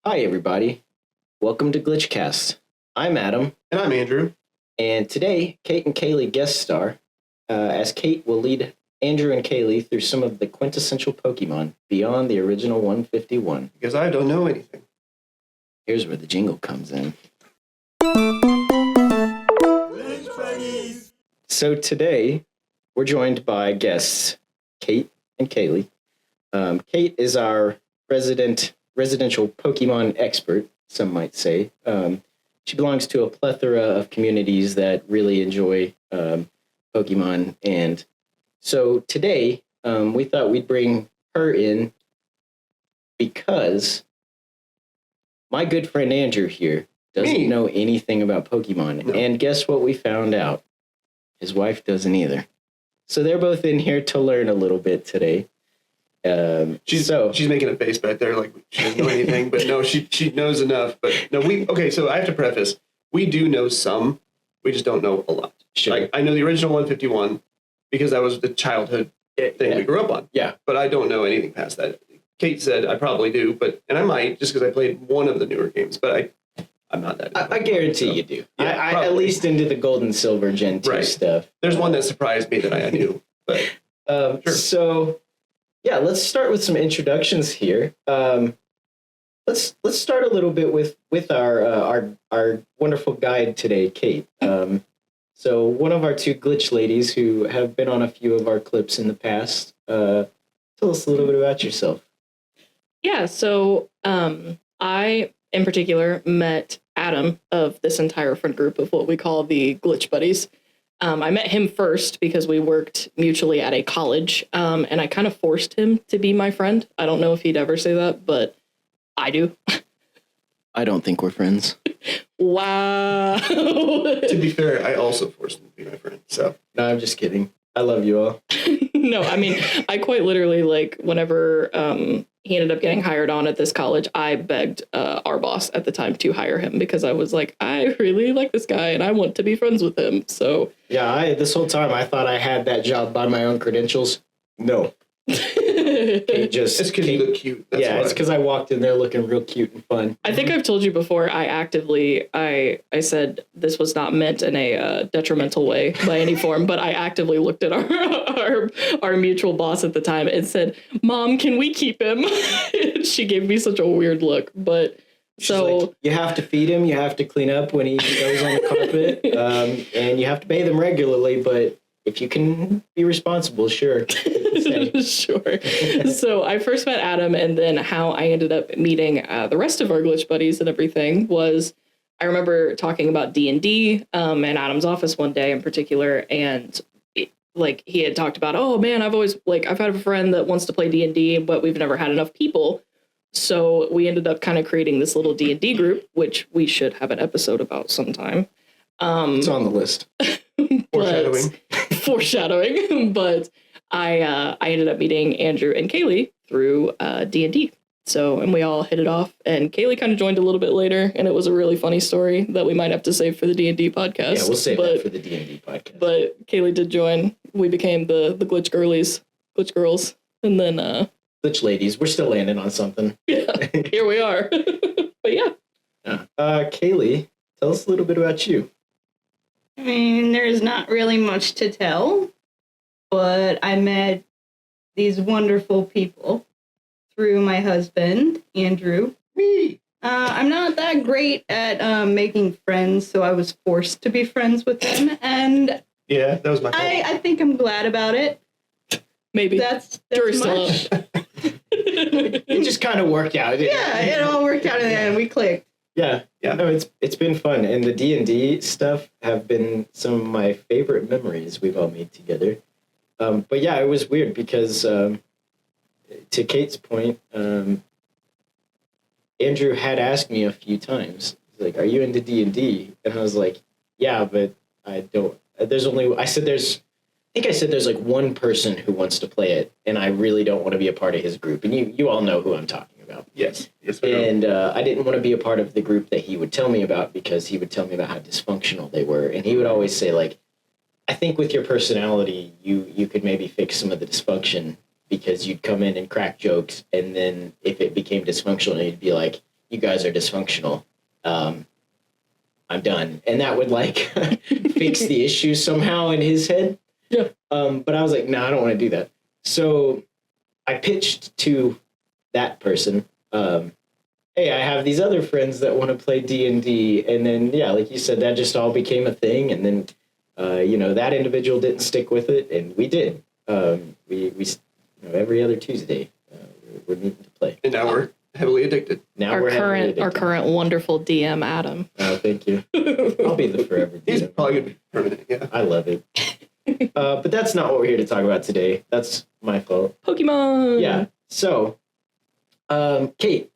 Hi, everybody. Welcome to GlitchCast. I'm Adam. And I'm Andrew. And today, Kate and Kaley guest star, as Kate will lead Andrew and Kaley through some of the quintessential Pokemon beyond the original 151. Because I don't know anything. Here's where the jingle comes in. So today, we're joined by guests Kate and Kaley. Kate is our residential Pokemon expert, some might say. She belongs to a plethora of communities that really enjoy Pokemon. And so today, we thought we'd bring her in because my good friend Andrew here doesn't know anything about Pokemon. No. And guess what we found out? His wife doesn't either. So they're both in here to learn a little bit today. She's making a face back there like she doesn't know anything, but no, she knows enough. But no, so I have to preface, we do know some, we just don't know a lot. Sure. Like, I know the original 151 because that was the childhood thing we grew up on. Yeah. But I don't know anything past that. Kate said I probably do, and I might just because I played one of the newer games, but I'm not that. I guarantee you do. Yeah, I at least into the Gold and Silver Gen 2 stuff. There's one that surprised me that I knew. But sure. So, yeah, let's start with some introductions here. Let's start a little bit with our wonderful guide today, Kate. So one of our two glitch ladies who have been on a few of our clips in the past. Tell us a little bit about yourself. Yeah, so I, in particular, met Adam of this entire friend group of what we call the Glitch Buddies. I met him first because we worked mutually at a college, and I kind of forced him to be my friend. I don't know if he'd ever say that, but I do. I don't think we're friends. Wow. To be fair, I also forced him to be my friend, so. No, I'm just kidding. I love you all. No, I mean, I quite literally, whenever he ended up getting hired on at this college, I begged our boss at the time to hire him because I was like, I really like this guy and I want to be friends with him. So yeah, this whole time I thought I had that job by my own credentials. No. It's because you look cute. That's why. It's because I walked in there looking real cute and fun. I think I've told you before, I said this was not meant in a detrimental way by any form, but I actively looked at our mutual boss at the time and said, Mom, can we keep him? She gave me such a weird look, but she's like, you have to feed him, you have to clean up when he goes on the carpet, and you have to bathe him regularly, but if you can be responsible, sure. Sure. So I first met Adam, and then how I ended up meeting the rest of our glitch buddies and everything was I remember talking about D&D in Adam's office one day in particular, and he had talked about, oh man, I've had a friend that wants to play D&D, but we've never had enough people. So we ended up kind of creating this little D&D group, which we should have an episode about sometime. It's on the list. Foreshadowing. But I ended up meeting Andrew and Kaley through D&D. So, and we all hit it off. And Kaley kind of joined a little bit later, and it was a really funny story that we might have to save for the D&D podcast. Yeah, we'll save that for the D&D podcast. But Kaley did join. We became the Glitch Girls, and then Glitch Ladies. We're still landing on something. Yeah, here we are. But yeah. Kaley, tell us a little bit about you. I mean, there's not really much to tell, but I met these wonderful people through my husband, Andrew. Me. I'm not that great at making friends, so I was forced to be friends with him, and yeah, that was my fault. I think I'm glad about it. Maybe. That's much. It just kind of worked out. Yeah, it all worked out in the end. We clicked. Yeah. No, it's been fun, and the D&D stuff have been some of my favorite memories we've all made together. But yeah, it was weird because, to Kate's point, Andrew had asked me a few times, he's like, "Are you into D&D?" And I was like, "Yeah, but I don't." I think I said there's like one person who wants to play it, and I really don't want to be a part of his group. And you all know who I'm talking about. Yes. And I didn't want to be a part of the group that he would tell me about because he would tell me about how dysfunctional they were. And he would always say, like, I think with your personality, you could maybe fix some of the dysfunction because you'd come in and crack jokes. And then if it became dysfunctional, you'd be like, you guys are dysfunctional. I'm done. And that would like fix the issue somehow in his head. Yeah. But I was like, no, I don't want to do that. So I pitched to that person, hey, I have these other friends that want to play D&D. And then, yeah, like you said, that just all became a thing. And then, that individual didn't stick with it. And we did. We every other Tuesday, we're meeting to play. And now we're heavily addicted. Now our current wonderful DM, Adam. Oh, thank you. I'll be the forever DM. He's probably going to be permanent, yeah. I love it. But that's not what we're here to talk about today. That's my fault. Pokemon. Yeah. So, Kate,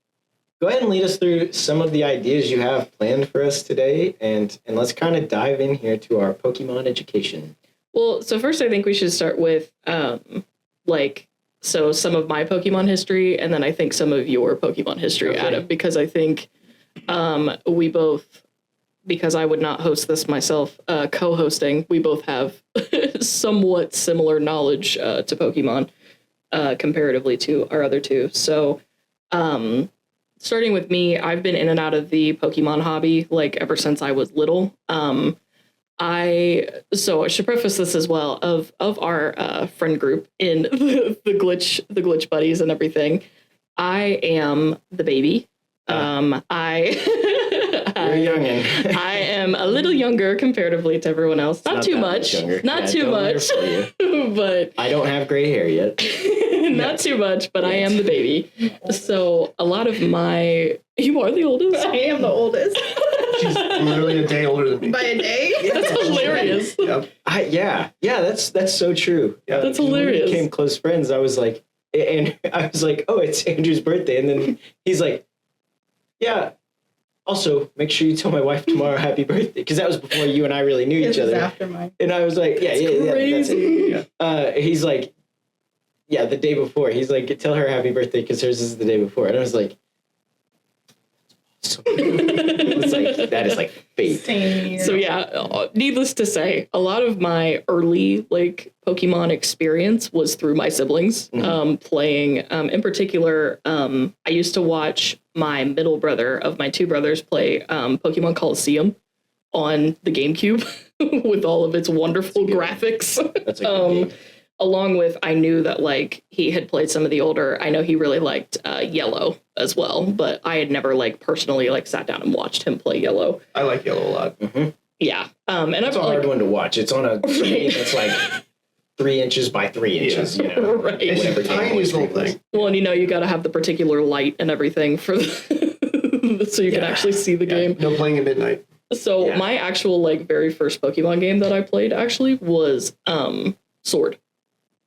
go ahead and lead us through some of the ideas you have planned for us today, and let's kind of dive in here to our Pokemon education. Well, so first I think we should start with some of my Pokemon history, and then I think some of your Pokemon history, Okay. Adam, because I think we both, because I would not host this myself, co-hosting, we both have somewhat similar knowledge to Pokemon comparatively to our other two. So starting with me, I've been in and out of the Pokemon hobby like ever since I was little. I should preface this as well of our friend group in the glitch buddies and everything. I am the baby. You're youngin'. I am a little younger comparatively to everyone else. Not too much. Not too much. But I don't have gray hair yet. Not too much, but I am the baby. So a lot of you are the oldest. I am the oldest. She's literally a day older than me. By a day? That's hilarious. Yep. That's so true. Yeah, That's When hilarious. we became close friends, I was like, oh, it's Andrew's birthday. And then he's like, yeah, also make sure you tell my wife tomorrow happy birthday. Because that was before you and I really knew each other. After mine. And I was like, yeah, that's it. Yeah. He's like, yeah, the day before. He's like, tell her happy birthday because hers is the day before. And I was like, it's like, that is like fate. Same year. So yeah, needless to say, a lot of my early Pokemon experience was through my siblings playing. In particular, I used to watch my middle brother of my two brothers play Pokemon Coliseum on the GameCube with all of its wonderful graphics. That's a good game. Along with, I knew that he had played some of the older. I know he really liked Yellow as well, but I had never personally sat down and watched him play Yellow. I like Yellow a lot. Mm-hmm. Yeah, and it's I've a hard one to watch. It's on a screen that's 3 inches by 3 inches. Right. It's Whatever the tiniest little thing. Well, and you got to have the particular light and everything for so you can actually see the game. No playing at midnight. So my actual very first Pokemon game that I played actually was Sword.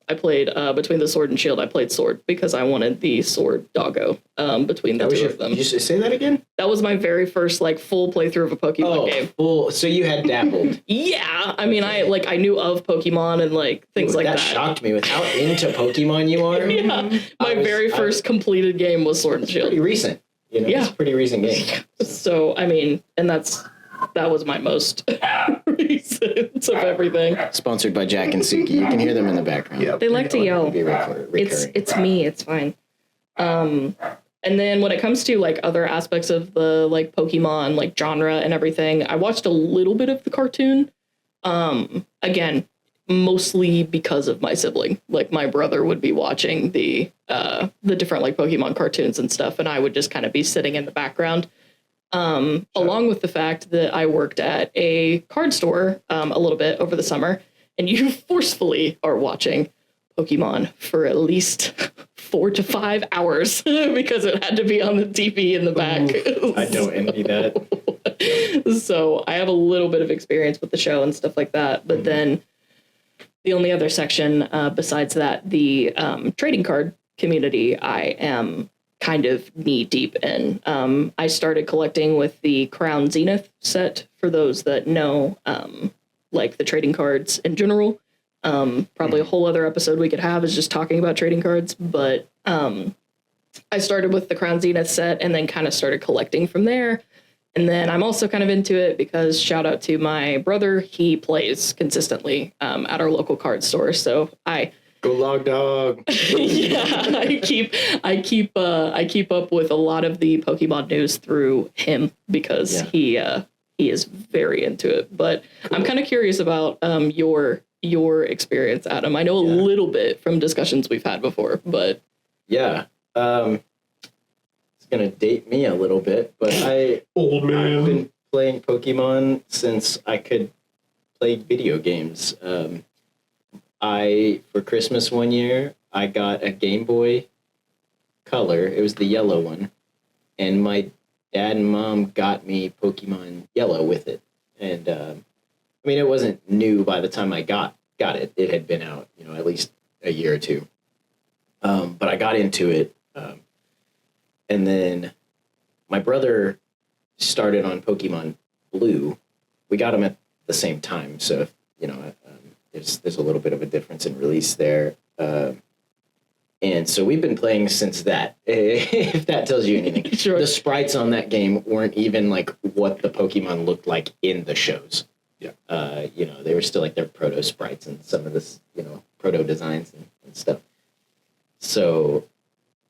I played between the Sword and Shield. I played Sword because I wanted the Sword doggo between the two of them. Did you say that again? That was my very first full playthrough of a Pokemon game. Full. So you had dabbled. Yeah, I mean, I knew of Pokemon and things like that. That shocked me with how into Pokemon you are. Yeah, my very first completed game was Sword and Shield. Pretty recent. It's a pretty recent game. So I mean, and that was my most recent of everything. Sponsored by Jack and Suki. You can hear them in the background. Yeah. They like to yell. It's me. It's fine. And then when it comes to other aspects of the Pokemon genre and everything, I watched a little bit of the cartoon. Again, mostly because of my sibling. My brother would be watching the different Pokemon cartoons and stuff, and I would just kind of be sitting in the background. Along with the fact that I worked at a card store a little bit over the summer, and you forcefully are watching Pokemon for at least 4 to 5 hours because it had to be on the TV in the back. I don't envy that. So I have a little bit of experience with the show and stuff like that. But then the only other section besides that, the trading card community, I am kind of knee deep in. I started collecting with the Crown Zenith set, for those that know the trading cards in general. Probably a whole other episode we could have is just talking about trading cards, but I started with the Crown Zenith set and then kind of started collecting from there. And then I'm also kind of into it because, shout out to my brother, he plays consistently at our local card store. So I Go log dog. Yeah, I keep up with a lot of the Pokemon news through him because he is very into it. But cool. I'm kind of curious about your experience, Adam. I know a little bit from discussions we've had before, but it's gonna date me a little bit, but I've been playing Pokemon since I could play video games. For Christmas one year, I got a Game Boy Color. It was the yellow one. And my dad and mom got me Pokemon Yellow with it. And, it wasn't new by the time I got it. It had been out, at least a year or two. But I got into it. And then my brother started on Pokemon Blue. We got them at the same time. So, there's a little bit of a difference in release there. And so we've been playing since that, if that tells you anything. Sure. The sprites on that game weren't even like what the Pokemon looked like in the shows. Yeah. They were still like their proto sprites and some of this, proto designs and stuff. So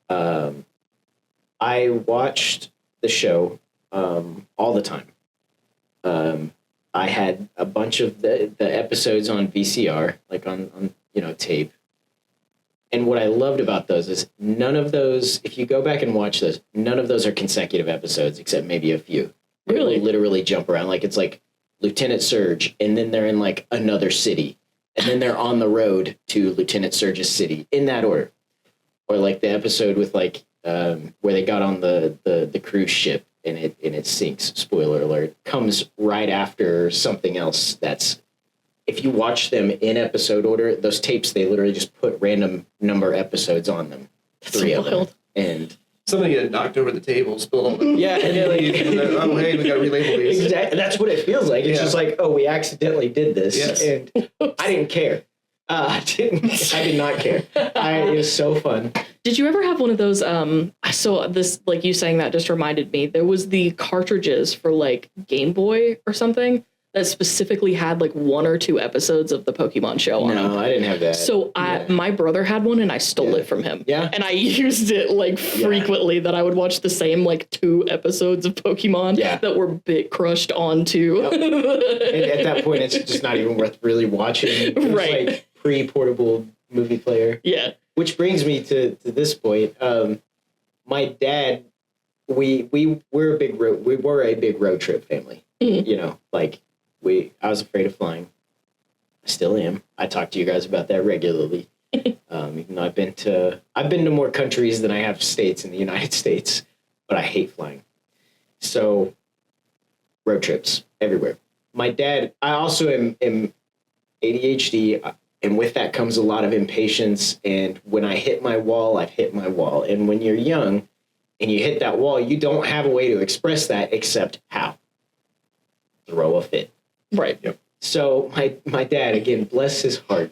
I watched the show all the time. I had a bunch of the episodes on VCR, like on tape. And what I loved about those is none of those, if you go back and watch those, none of those are consecutive episodes except maybe a few. Really? They literally jump around. Like it's like Lieutenant Surge, and then they're in like another city. And then they're on the road to Lieutenant Surge's city in that order. Or like the episode with like where they got on the cruise ship. And it sinks, spoiler alert, comes right after something else that's, if you watch them in episode order, those tapes, they literally just put random number episodes on them. That's 3 of them. And somebody had knocked over the table, spilled all the... Yeah, and then oh, hey, we got to relabel these. Exactly. That's what it feels like. It's just like, oh, we accidentally did this. Yes. And I didn't care. I did not care. It was so fun. Did you ever have one of those? So this, like you saying that just reminded me. There was the cartridges for like Game Boy or something that specifically had like 1 or 2 episodes of the Pokemon show on them. No, I didn't have that. So my brother had one and I stole it from him. Yeah. And I used it like frequently that I would watch the same like 2 episodes of Pokemon that were bit crushed onto. Yep. And at that point, it's just not even worth really watching. It was like pre-portable movie player. Yeah. Which brings me to this point. My dad, we were a big road trip family. Mm-hmm. I was afraid of flying. I still am. I talk to you guys about that regularly. Even though I've been to more countries than I have states in the United States, but I hate flying. So road trips everywhere. My dad, I also am ADHD. And with that comes a lot of impatience. And when I hit my wall, I've hit my wall. And when you're young and you hit that wall, you don't have a way to express that except how? Throw a fit. Right. Yep. So my dad, again, bless his heart,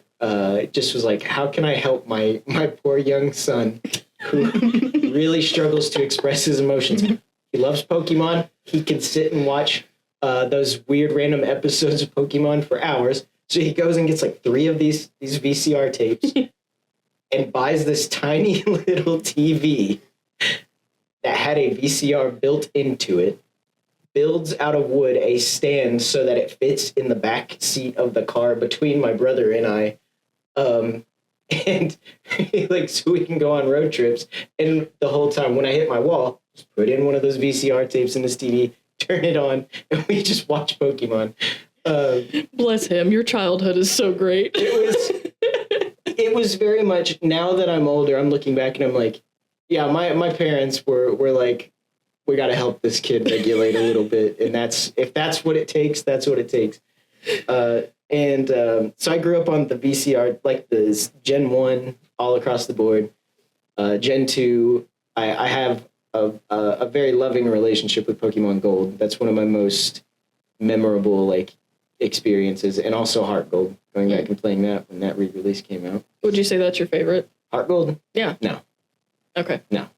just was like, how can I help my poor young son who really struggles to express his emotions? He loves Pokemon. He can sit and watch those weird random episodes of Pokemon for hours. So he goes and gets like 3 of these VCR tapes and buys this tiny little TV that had a VCR built into it, builds out of wood a stand so that it fits in the back seat of the car between my brother and I. And so we can go on road trips. And the whole time when I hit my wall, just put in one of those VCR tapes in this TV, turn it on, and we just watch Pokemon. Bless him. Your childhood is so great. It was very much, now that I'm older, I'm looking back and I'm like, yeah, my parents were like, we got to help this kid regulate a little bit. And if that's what it takes, that's what it takes. So I grew up on the VCR, like the Gen 1 all across the board. Gen 2, I have a very loving relationship with Pokemon Gold. That's one of my most memorable, experiences, and also Heart Gold, going back and playing that when that re-release came out. Would you say that's your favorite? Heart Gold? Yeah. No. Okay. No.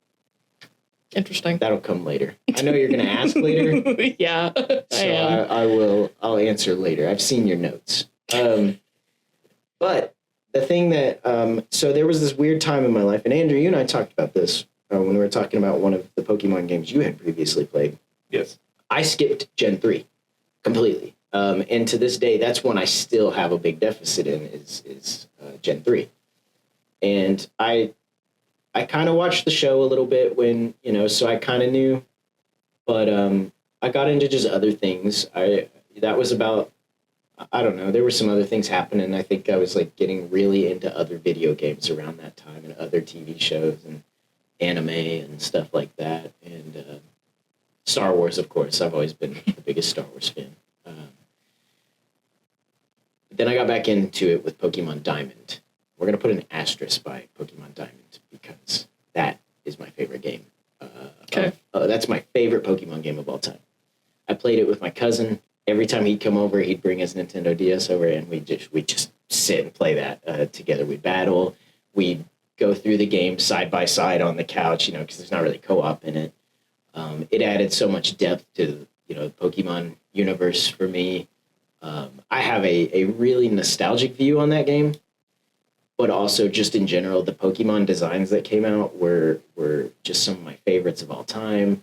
Interesting. That'll come later. I know you're going to ask later. Yeah, so I am. I'll answer later. I've seen your notes. But the thing that so there was this weird time in my life, and Andrew, you and I talked about this when we were talking about one of the Pokemon games you had previously played. Yes. I skipped Gen 3 completely. And to this day, that's one I still have a big deficit in is Gen 3. And I kind of watched the show a little bit when, so I kind of knew, but I got into just other things. That was about, I don't know, there were some other things happening. I think I was like getting really into other video games around that time and other TV shows and anime and stuff like that. And Star Wars, of course. I've always been the biggest Star Wars fan. Then I got back into it with Pokemon Diamond. We're going to put an asterisk by Pokemon Diamond because that is my favorite game. Okay. That's my favorite Pokemon game of all time. I played it with my cousin. Every time he'd come over, he'd bring his Nintendo DS over, and we'd just sit and play that together. We'd battle. We'd go through the game side by side on the couch, because there's not really co-op in it. It added so much depth to the Pokemon universe for me. I have a really nostalgic view on that game, but also just in general, the Pokemon designs that came out were just some of my favorites of all time.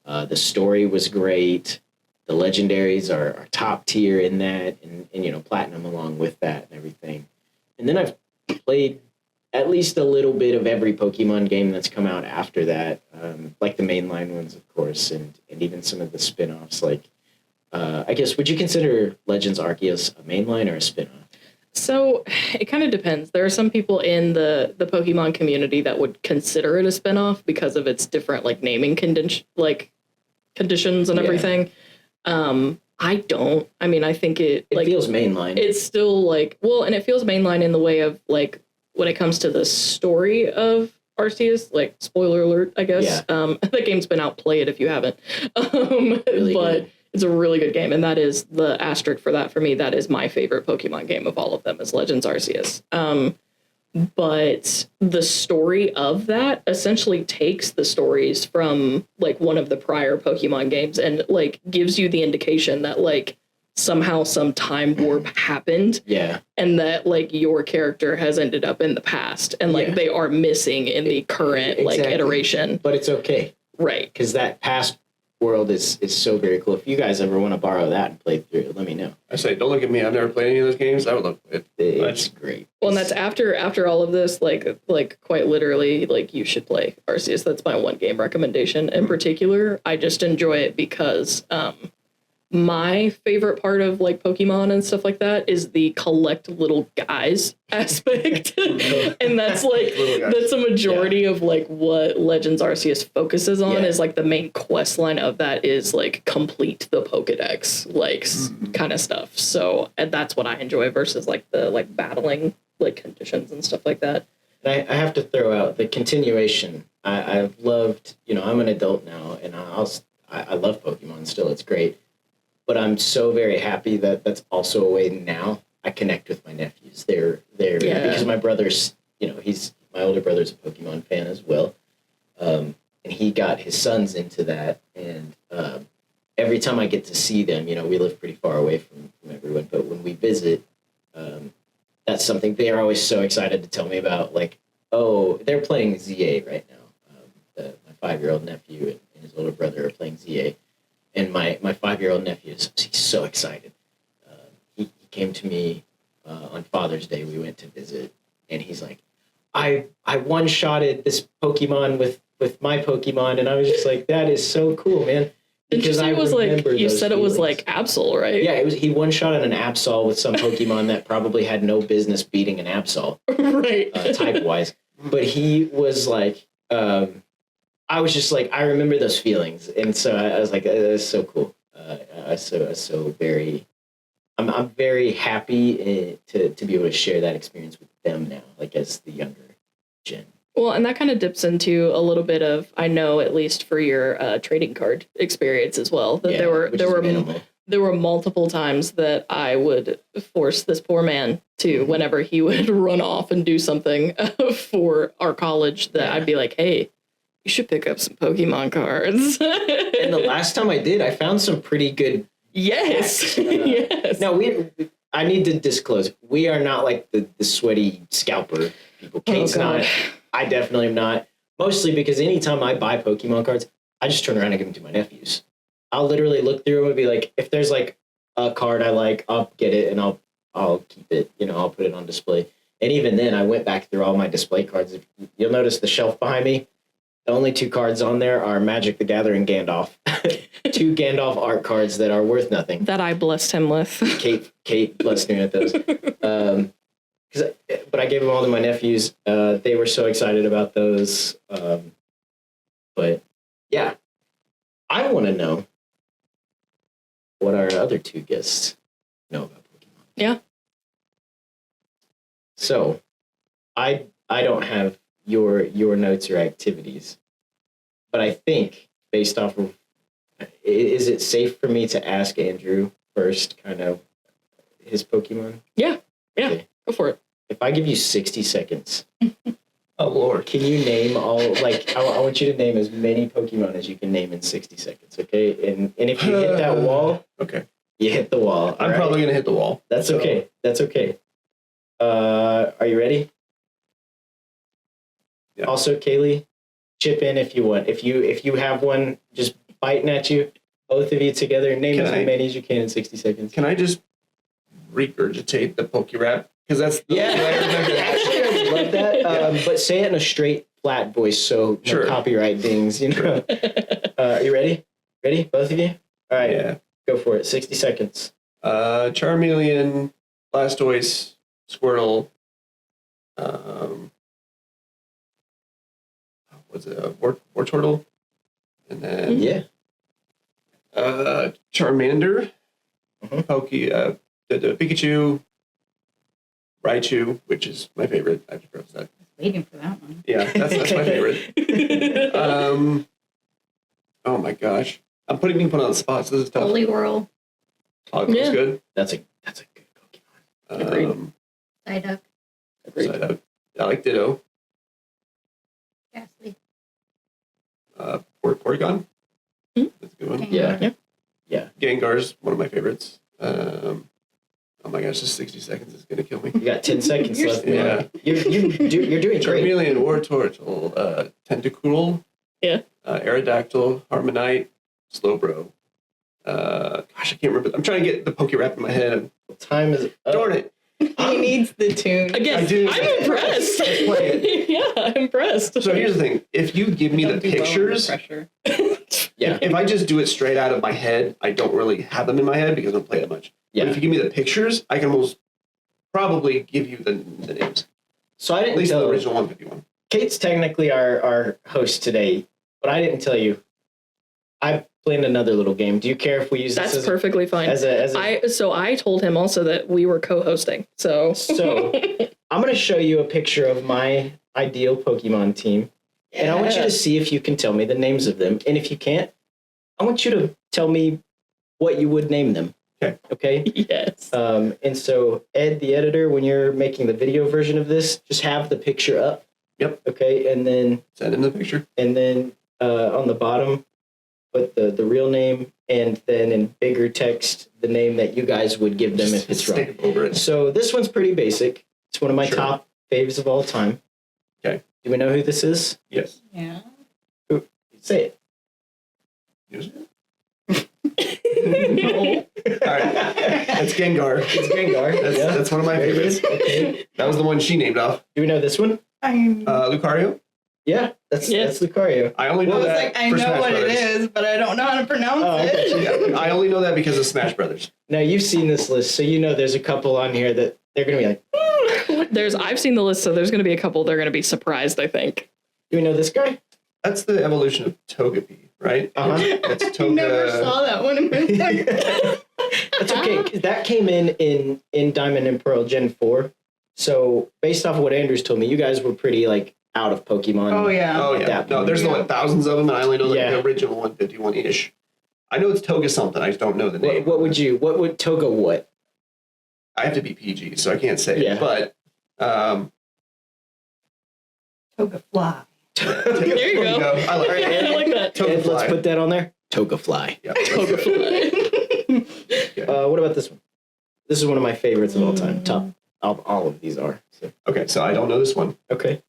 The story was great. The legendaries are top tier in that, and platinum along with that and everything. And then I've played at least a little bit of every Pokemon game that's come out after that, like the mainline ones, of course, and even some of the spin-offs. Like, I guess, would you consider Legends Arceus a mainline or a spin-off? So it kind of depends. There are some people in the Pokemon community that would consider it a spin-off because of its different naming conditions and everything. I don't. I mean, I think it feels mainline. It's still and it feels mainline in the way of when it comes to the story of Arceus, spoiler alert, I guess. Yeah. The game's been out, play it if you haven't. Really but good. It's a really good game, and that is the asterisk for that for me. That is my favorite Pokemon game of all of them, is Legends Arceus. But the story of that essentially takes the stories from one of the prior Pokemon games and gives you the indication that somehow some time warp happened. Yeah. And that your character has ended up in the past and they are missing in the current exactly. Iteration. But it's okay. Right. Because that past world is so very cool. If you guys ever want to borrow that and play through it, let me know. I say, don't look at me. I've never played any of those games. I would love it. It's great. Well, and that's after all of this, quite literally, you should play Arceus. That's my one game recommendation. In particular, I just enjoy it because my favorite part of Pokemon and stuff like that is the collect little guys aspect. And that's that's a majority of what Legends Arceus focuses on is the main quest line of that is complete the Pokedex, kind of stuff. So and that's what I enjoy versus the battling conditions and stuff like that. And I have to throw out the continuation. I've loved, I'm an adult now, and I love Pokemon still. It's great. But I'm so very happy that that's also a way now I connect with my nephews. They're because my brother's, my older brother's a Pokemon fan as well. And he got his sons into that. And every time I get to see them, we live pretty far away from everyone. But when we visit, that's something they're always so excited to tell me about. Oh, they're playing ZA right now. My 5-year-old nephew and his older brother are playing ZA. And my 5-year-old nephew he's so excited. He came to me on Father's Day. We went to visit, and he's like, I one-shotted this Pokemon with my Pokemon, and I was just like, that is so cool, man. Because I was you said it was Absol, right? Yeah, he one-shotted an Absol with some Pokemon that probably had no business beating an Absol, right? Type-wise, but he was I was just I remember those feelings, and so I was like, "That's so cool." I'm very happy to be able to share that experience with them now, as the younger gen. Well, and that kind of dips into a little bit of, I know, at least for your trading card experience as well, that there were multiple times that I would force this poor man to, whenever he would run off and do something for our college, that I'd be like, "Hey, you should pick up some Pokemon cards." And the last time I did, I found some pretty good. Yes. Yes. No, I need to disclose, we are not like the sweaty scalper people. Kate's not. I definitely am not. Mostly because anytime I buy Pokemon cards, I just turn around and give them to my nephews. I'll literally look through them and be like, if there's like a card I like, I'll get it and I'll keep it. You know, I'll put it on display. And even then, I went back through all my display cards. You'll notice the shelf behind me. The only 2 cards on there are Magic the Gathering Gandalf. 2 Gandalf art cards that are worth nothing. That I blessed him with. Kate blessed me with those. But I gave them all to my nephews. They were so excited about those. But yeah, I want to know what our other 2 guests know about Pokemon. Yeah. So I don't have your notes or activities, but I think based off of, is it safe for me to ask Andrew first, kind of his Pokemon? Yeah, Okay. Go for it. If I give you 60 seconds, Oh Lord, can you name all, like, I want you to name as many Pokemon as you can name in 60 seconds, okay? And if you hit that wall, okay, you hit the wall. I'm probably gonna hit the wall. That's okay. That's okay. Are you ready? Yeah. Also, Kaley, chip in if you want. If you have one just biting at you, both of you together, name as many as you can in 60 seconds. Can I just regurgitate the Pokérap? Because that's the Yeah. way I remember it. Actually, I would love that. But say it in a straight, flat voice, so no copyright dings. You know. Are you ready? Ready, both of you? All right. Yeah. Go for it. 60 seconds. Charmeleon, Blastoise, Squirtle. Was it Wartortle? And then Yeah. Charmander, Mhm. the Pikachu, Raichu, which is my favorite. I have to preface that. Waiting for that one. Yeah, that's my favorite. Oh my gosh, I'm being put on the spot. So this is tough. Holy Whirl, Ogre's Yeah. good. That's a good Pokemon. Agreed. Psyduck, Psyduck. I like Ditto. Ghastly, Porygon. Hmm. That's a good one. Gengar. Yeah. Gengar's one of my favorites. Oh my gosh, this 60 seconds is gonna kill me. You got 10 seconds left. Yeah. You're doing great. Charmeleon, Wartortle, Tentacool, Yeah. Aerodactyl, Harmonite, Slowbro. Gosh, I can't remember. I'm trying to get the Pokérap in my head. Time is up. Darn it! He needs the tune. Again, I do. I'm impressed. Let's play Yeah, I'm impressed. So here's the thing: if you give me the pictures, Pressure. Yeah. if I just do it straight out of my head, I don't really have them in my head because I don't play that much. Yeah. But if you give me the pictures, I can almost probably give you the names. So I At didn't least the tell original 151. Kate's technically our host today, but I didn't tell you. I planned another little game. Do you care if we use That's this as perfectly fine. I told him also that we were co-hosting. So I'm going to show you a picture of my ideal Pokemon team, and I want you to see if you can tell me the names of them. And if you can't, I want you to tell me what you would name them. Okay. Yes. And so Ed, the editor, when you're making the video version of this, just have the picture up. Yep. Okay. And then Send in the picture. on the bottom, put the real name, and then in bigger text, the name that you guys would give them if it's wrong. Stamp over it. So this one's pretty basic. It's one of my Sure. top faves of all time. Okay. Do we know who this is? Yes. Yeah. Say it. Yes. No. All right. That's Gengar. It's Gengar. That's one of my Very favorites. good. Okay. That was the one she named off. Do we know this one? Lucario. Yeah, that's Lucario. I only know I was that like, I for know Smash what Brothers. it is, but I don't know how to pronounce Oh, it. Yeah, I only know that because of Smash Brothers. Now you've seen this list, so you know there's a couple on here that they're gonna be like, I've seen the list, so there's going to be a couple they're going to be surprised, I think. do we know this guy? That's the evolution of Togepi, right? Uh-huh. That's I Toga. never saw that one in my life. That's okay. 'Cause that came in Diamond and Pearl Gen 4. So based off of what Andrews told me, you guys were pretty like out of Pokemon. Oh, yeah. Oh at yeah. that No, point. there's thousands of them, and I only know Yeah. the original 151-ish. I know it's Toga something. I just don't know the name. What would Toga what? I have to be PG, so I can't say Yeah. it. But Toga fly. There you go. I like it. I like that. Ed, let's Togafly. put that on there. Toga Fly. Yeah. Togafly. What about this one? This is one of my favorites of all time. Top. All of these are. So. Okay, so I don't know this one. Okay.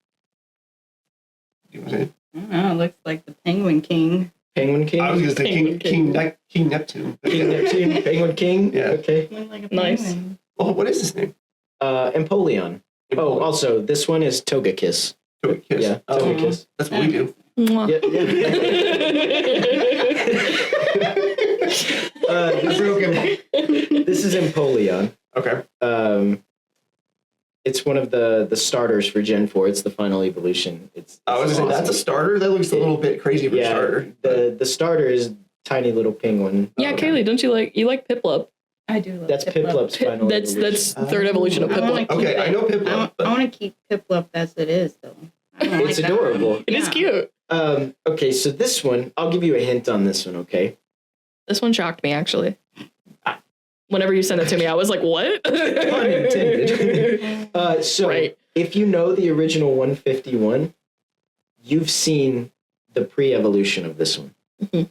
You know what I'm saying? I don't know. It looks like the Penguin King. Penguin King? I was going to say Penguin King Neptune. King Neptune, Penguin King? Yeah. Okay. Looks like a Nice. penguin. Oh, what is his name? Empoleon. Oh, also, this one is Togekiss. Togekiss. Yeah, Oh, Togekiss. that's what we do. Mwah. Yeah, this is Empoleon. Okay. It's one of the starters for Gen 4. It's the final evolution. I was going to say, that's a starter? That looks a little bit crazy for a starter. The starter is tiny little penguin. Yeah, Kaley, don't you like Piplup? I do love That's Piplup. Piplup's final evolution. That's third evolution of I wanna Piplup. keep Okay, I it. know Piplup. I want to keep Piplup as it is, though. I don't It's like that. adorable. It is Yeah. cute. Okay, so this one, I'll give you a hint on this one, okay? This one shocked me, actually. Whenever you sent it to me, I was like, what? Pun intended. So, Right. if you know the original 151, you've seen the pre-evolution of this one. Mhm.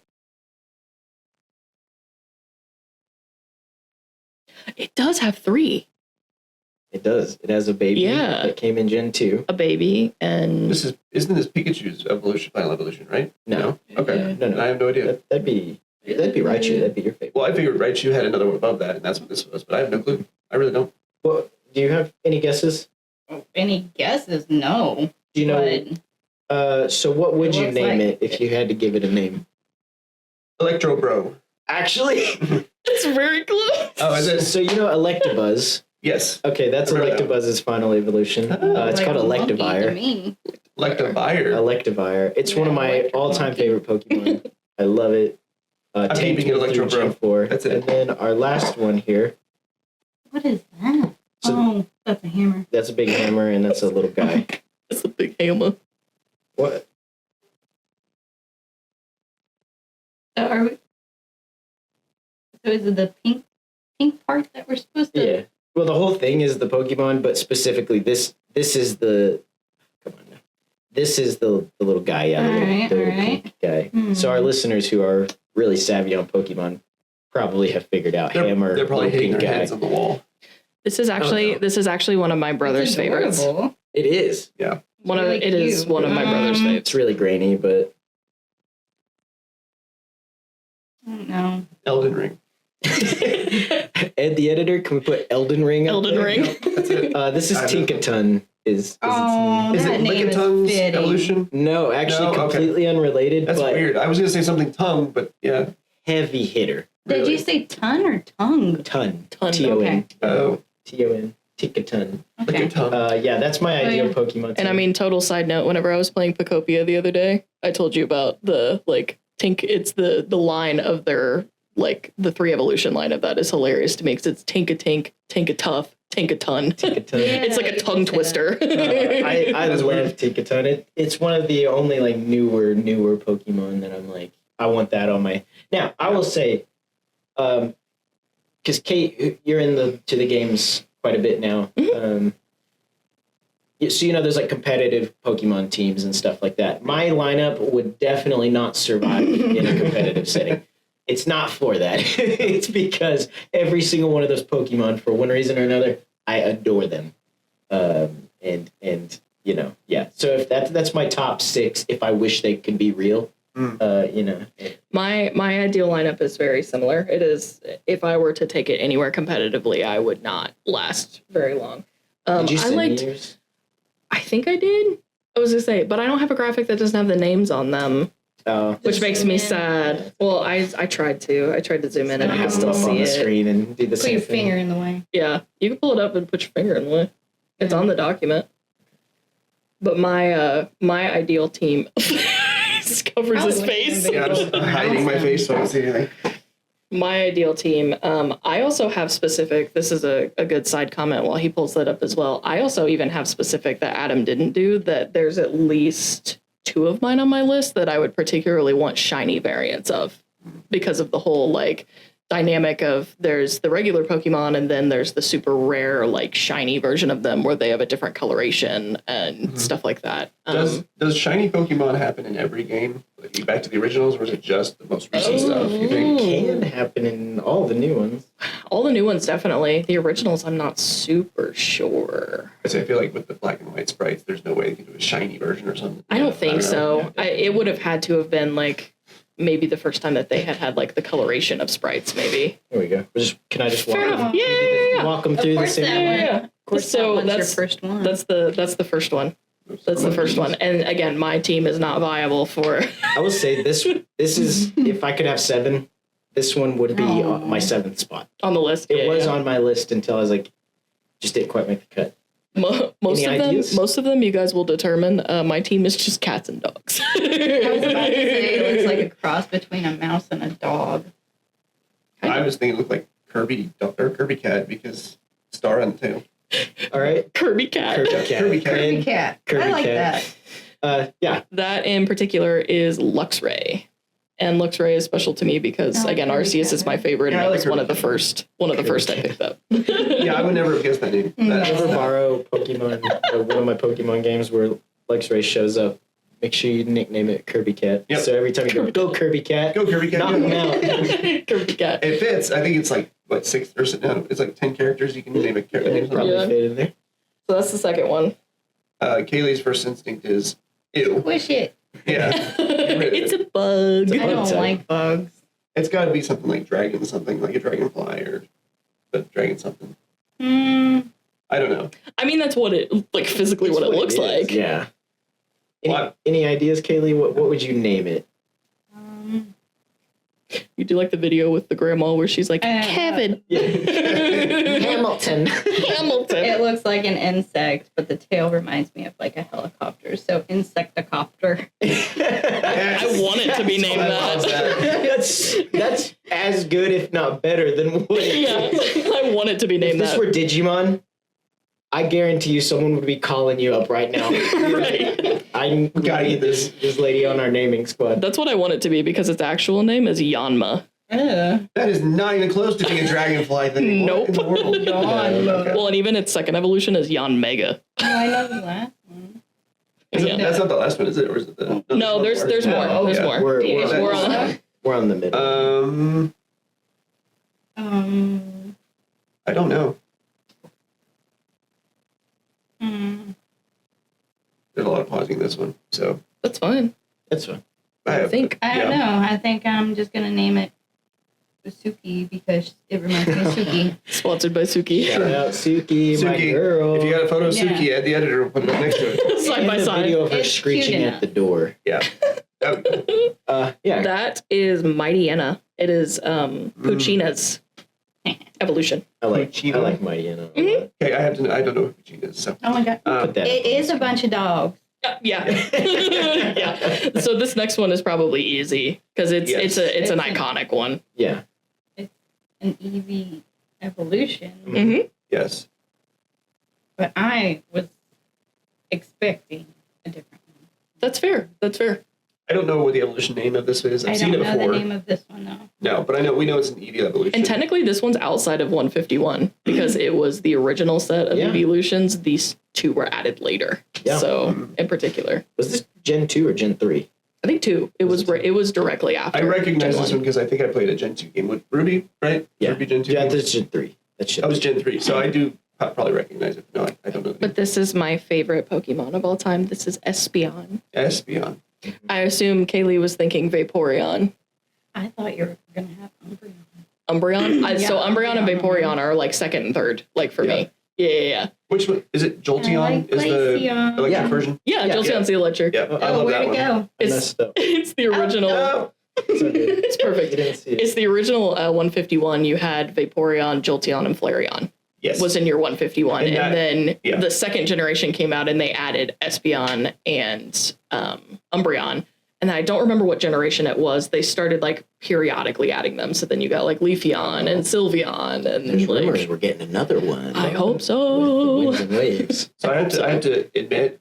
It does have 3. It does. It has a baby Yeah. that came in Gen 2. A baby and Isn't this Pikachu's final evolution, right? No. Okay. No. I have no idea. That'd be Raichu. That'd be your favorite. Well, I figured Raichu had another one above that, and that's what this was, but I have no clue. I really don't. Well, do you have any guesses? Any guesses? No. Do you know? But So what would It you looks name like it if you had to give it a name? Electro Bro. Actually, it's very close. Oh, is it? so you know Electabuzz. Yes. Okay, that's I remember that Electabuzz's final evolution. Oh. It's like called a monkey to Electivire. me. Electivire. Electivire. It's one of Yeah, my electric all-time monkey. favorite Pokemon. I love it. I'm 10 keeping it Electro through Bro. Gen 4. That's it. And then our last one here. What is that? So- That's a hammer. That's a big hammer, and that's a little guy. It's a big hammer. What? So are we? So is it the pink part that we're supposed to? Yeah. Well, the whole thing is the Pokemon, but specifically this is the. Come on now. This is the little guy. Yeah, the Alright. pink guy. Hmm. So our listeners who are really savvy on Pokemon probably have figured out hammer. They're probably little hitting pink their guy. heads on the wall. This is actually one of my brother's It's favorites. adorable. It is. Really It is cute. one of my brother's Um, faves. It's really grainy, but I don't know. Elden Ring. Ed the editor, can we put Elden Ring? up Elden there? Ring. That's it. This is I know. Tinkaton. Is Oh, Is that it name is Lickitun's fitting. evolution? no, actually No? Okay. completely unrelated, That's but weird. I was going to say something tongue, but yeah. heavy hitter. Did Really. you say ton or tongue? Ton. Ton. T-O-N. Oh, T-O-N. Tinkaton. lick your tongue. Yeah, that's my Oh, ideal yeah. Pokemon. And I team. mean, total side note, whenever I was playing Pocopia the other day, I told you about the Tink. It's the line of their the 3 evolution line of that is hilarious to me because it's Tinka-Tink, Tinka-Tough, Tinka-Ton. Tinkaton. Yeah. It's like a tongue twister. I That's love weird. Tinkaton. It's one of the only newer Pokemon that I'm like, I want that on my. Now I will say, because Kate, you're to the games quite a bit now. So there's competitive Pokemon teams and stuff like that. My lineup would definitely not survive in a competitive setting. It's not for that. It's because every single one of those Pokemon, for one reason or another, I adore them. And yeah. So if that's my top 6, if I wish they could be real, My ideal lineup is very similar. It is, if I were to take it anywhere competitively, I would not last very long. Did you I send me liked. yours? I think I did. I was gonna say, but I don't have a graphic that doesn't have the names on them, which Just makes zoom me in. sad. Well, I tried to. I tried to zoom in and I I have can them still up on see the it. screen and do the Put same your thing. finger in the way. Yeah, you can pull it up and put your finger in the way. It's on the document. But my ideal team covers his face. Yeah, I'm just hiding my face so I don't see anything. My ideal team. I also have specific. This is a good side comment while he pulls that up as well. I also even have specific that Adam didn't do. That there's at least 2 of mine on my list that I would particularly want shiny variants of, because of the whole dynamic of there's the regular Pokemon and then there's the super rare shiny version of them where they have a different coloration and stuff like that. Does shiny Pokemon happen in every game? Back to the originals, or is it just the most recent stuff, you think? Can happen in all the new ones. all the new ones definitely. The originals, I'm not super sure. I feel like with the black and white sprites, there's no way they can do a shiny version or something. I don't think so. Yeah. It would have had to have been like maybe the first time that they had like the coloration of sprites, maybe. There we go. Can I just walk Fair them? enough. Yeah. Walk them through the same. Yeah. Of course, So that one's your that's first one. That's the first one. That's the first one. And again, my team is not viable for. I will say this is if I could have 7, this one would be my 7th spot. On the list. It was on my list until I was like, just didn't quite make the cut. Most of them, you guys will determine. My team is just cats and dogs. I was about to say it looks like a cross between a mouse and a dog. I was thinking it looked like Kirby Cat because star on the tail. All right. Kirby cat. Kirby Cat. Kirby I like cat. that. Yeah. That in particular is Luxray. And Luxray is special to me because again, Kirby Arceus cat. is my favorite, Yeah, I and like it was one of Kirby the first I picked up. Yeah, I would never have guessed that name. Ever borrow Pokemon or one of my Pokemon games where Luxray shows up? Make sure you nickname it Kirby Cat. Yep. So every time you go Kirby Cat, Go Kirby Cat. knock him out. Kirby cat. It fits. I think it's like what 6 or no, it's like 10 characters. You can name it. Probably Yeah. fit in there. So that's the second one. Kaylee's first instinct is ew. Squish it. Yeah, It's a bug. I bug don't type. like bugs. it's got to be something like dragon, something like a dragonfly or a dragon something. Mm, I don't know. I mean, that's what it like physically It's what it what it looks is. like. Yeah. What? Any ideas, Kaylee? What would you name it? You do like the video with the grandma where she's like, Kevin. Hamilton. Hamilton. it looks like an insect, but the tail reminds me of like a helicopter. So insectocopter. I want it to be named that. That's as good, if not better, than what it Yeah, is. I want it to be If named this that. were Digimon, I guarantee you someone would be calling you up right now. Right. I gotta get this lady on our naming squad. That's what I want it to be because its actual name is Yanma. That is not even close to being a dragonfly thing. Nope. What in the world? Yanma. Well, and even its second evolution is Yan Mega. Oh, I know the last one. Yeah. That's not the last one, is it? Or is it the? No, there's more. Oh, There's yeah. more. We're We're on on. we're on the middle. I don't know. There's a lot of pausing this one, so That's fine. That's fine. I think. I don't know. I think I'm just gonna name it Suki because it reminds me of Suki. Sponsored by Suki. Shout out Suki, my Suki, girl. if you got a photo of Yeah. Suki, add the editor, we'll put it up next to it. Side And by the side. video of her It's cute screeching enough. at the door. Yeah. Yeah. That is Mightyena. It is Puccina's evolution. I like Puccina. Mighty Anna. Mhm. Okay, I don't know who Gina is, so. Oh my god. Put that It up on is the a bunch of dogs. Yeah. Yeah. So this next one is probably easy because it's Yes. it's an It's an- iconic one. Yeah. An Eevee evolution. Mm-hmm. Yes. But I was expecting a different one. That's fair. That's fair. I don't know what the evolution name of this is. I've I seen don't it know before. the name of this one though. No, but we know it's an Eevee evolution. And technically, this one's outside of 151 because it was the original set of Yeah. evolutions. These two were added later. Yeah. So, in particular, Was this Gen 2 or Gen 3? I think 2. It was directly after. I recognize Gen this 1. one because I think I played a Gen 2 game with Ruby, right? Yeah. Ruby Gen 2 Yeah, game? this is Gen 3. That shit. That was Gen 3, so I do probably recognize it. No, I don't know. But this is my favorite Pokemon of all time. This is Espeon. Espeon. I assume Kaylee was thinking Vaporeon. I thought you were gonna have Umbreon. Umbreon? So Yeah, Umbreon and Umbreon. Vaporeon are like second and third, like for me. Yeah. Which one? Is it Jolteon? I like is the Glaceon. electric Yeah. version? Yeah, Yeah. Jolteon's the electric. Yeah, I Oh, love where'd that it one. go? I It's, messed up. it's the original. No. It's okay. It's perfect. You didn't see it. It's the original 151. You had Vaporeon, Jolteon, and Flareon Yes. was in your 151. And that- then yeah. the second generation came out and they added Espeon and Umbreon. And I don't remember what generation it was. They started like periodically adding them. So then you got like Leafeon and Sylveon and There's rumors like, we're getting another one. I hope The so. winds and waves. So I have to admit,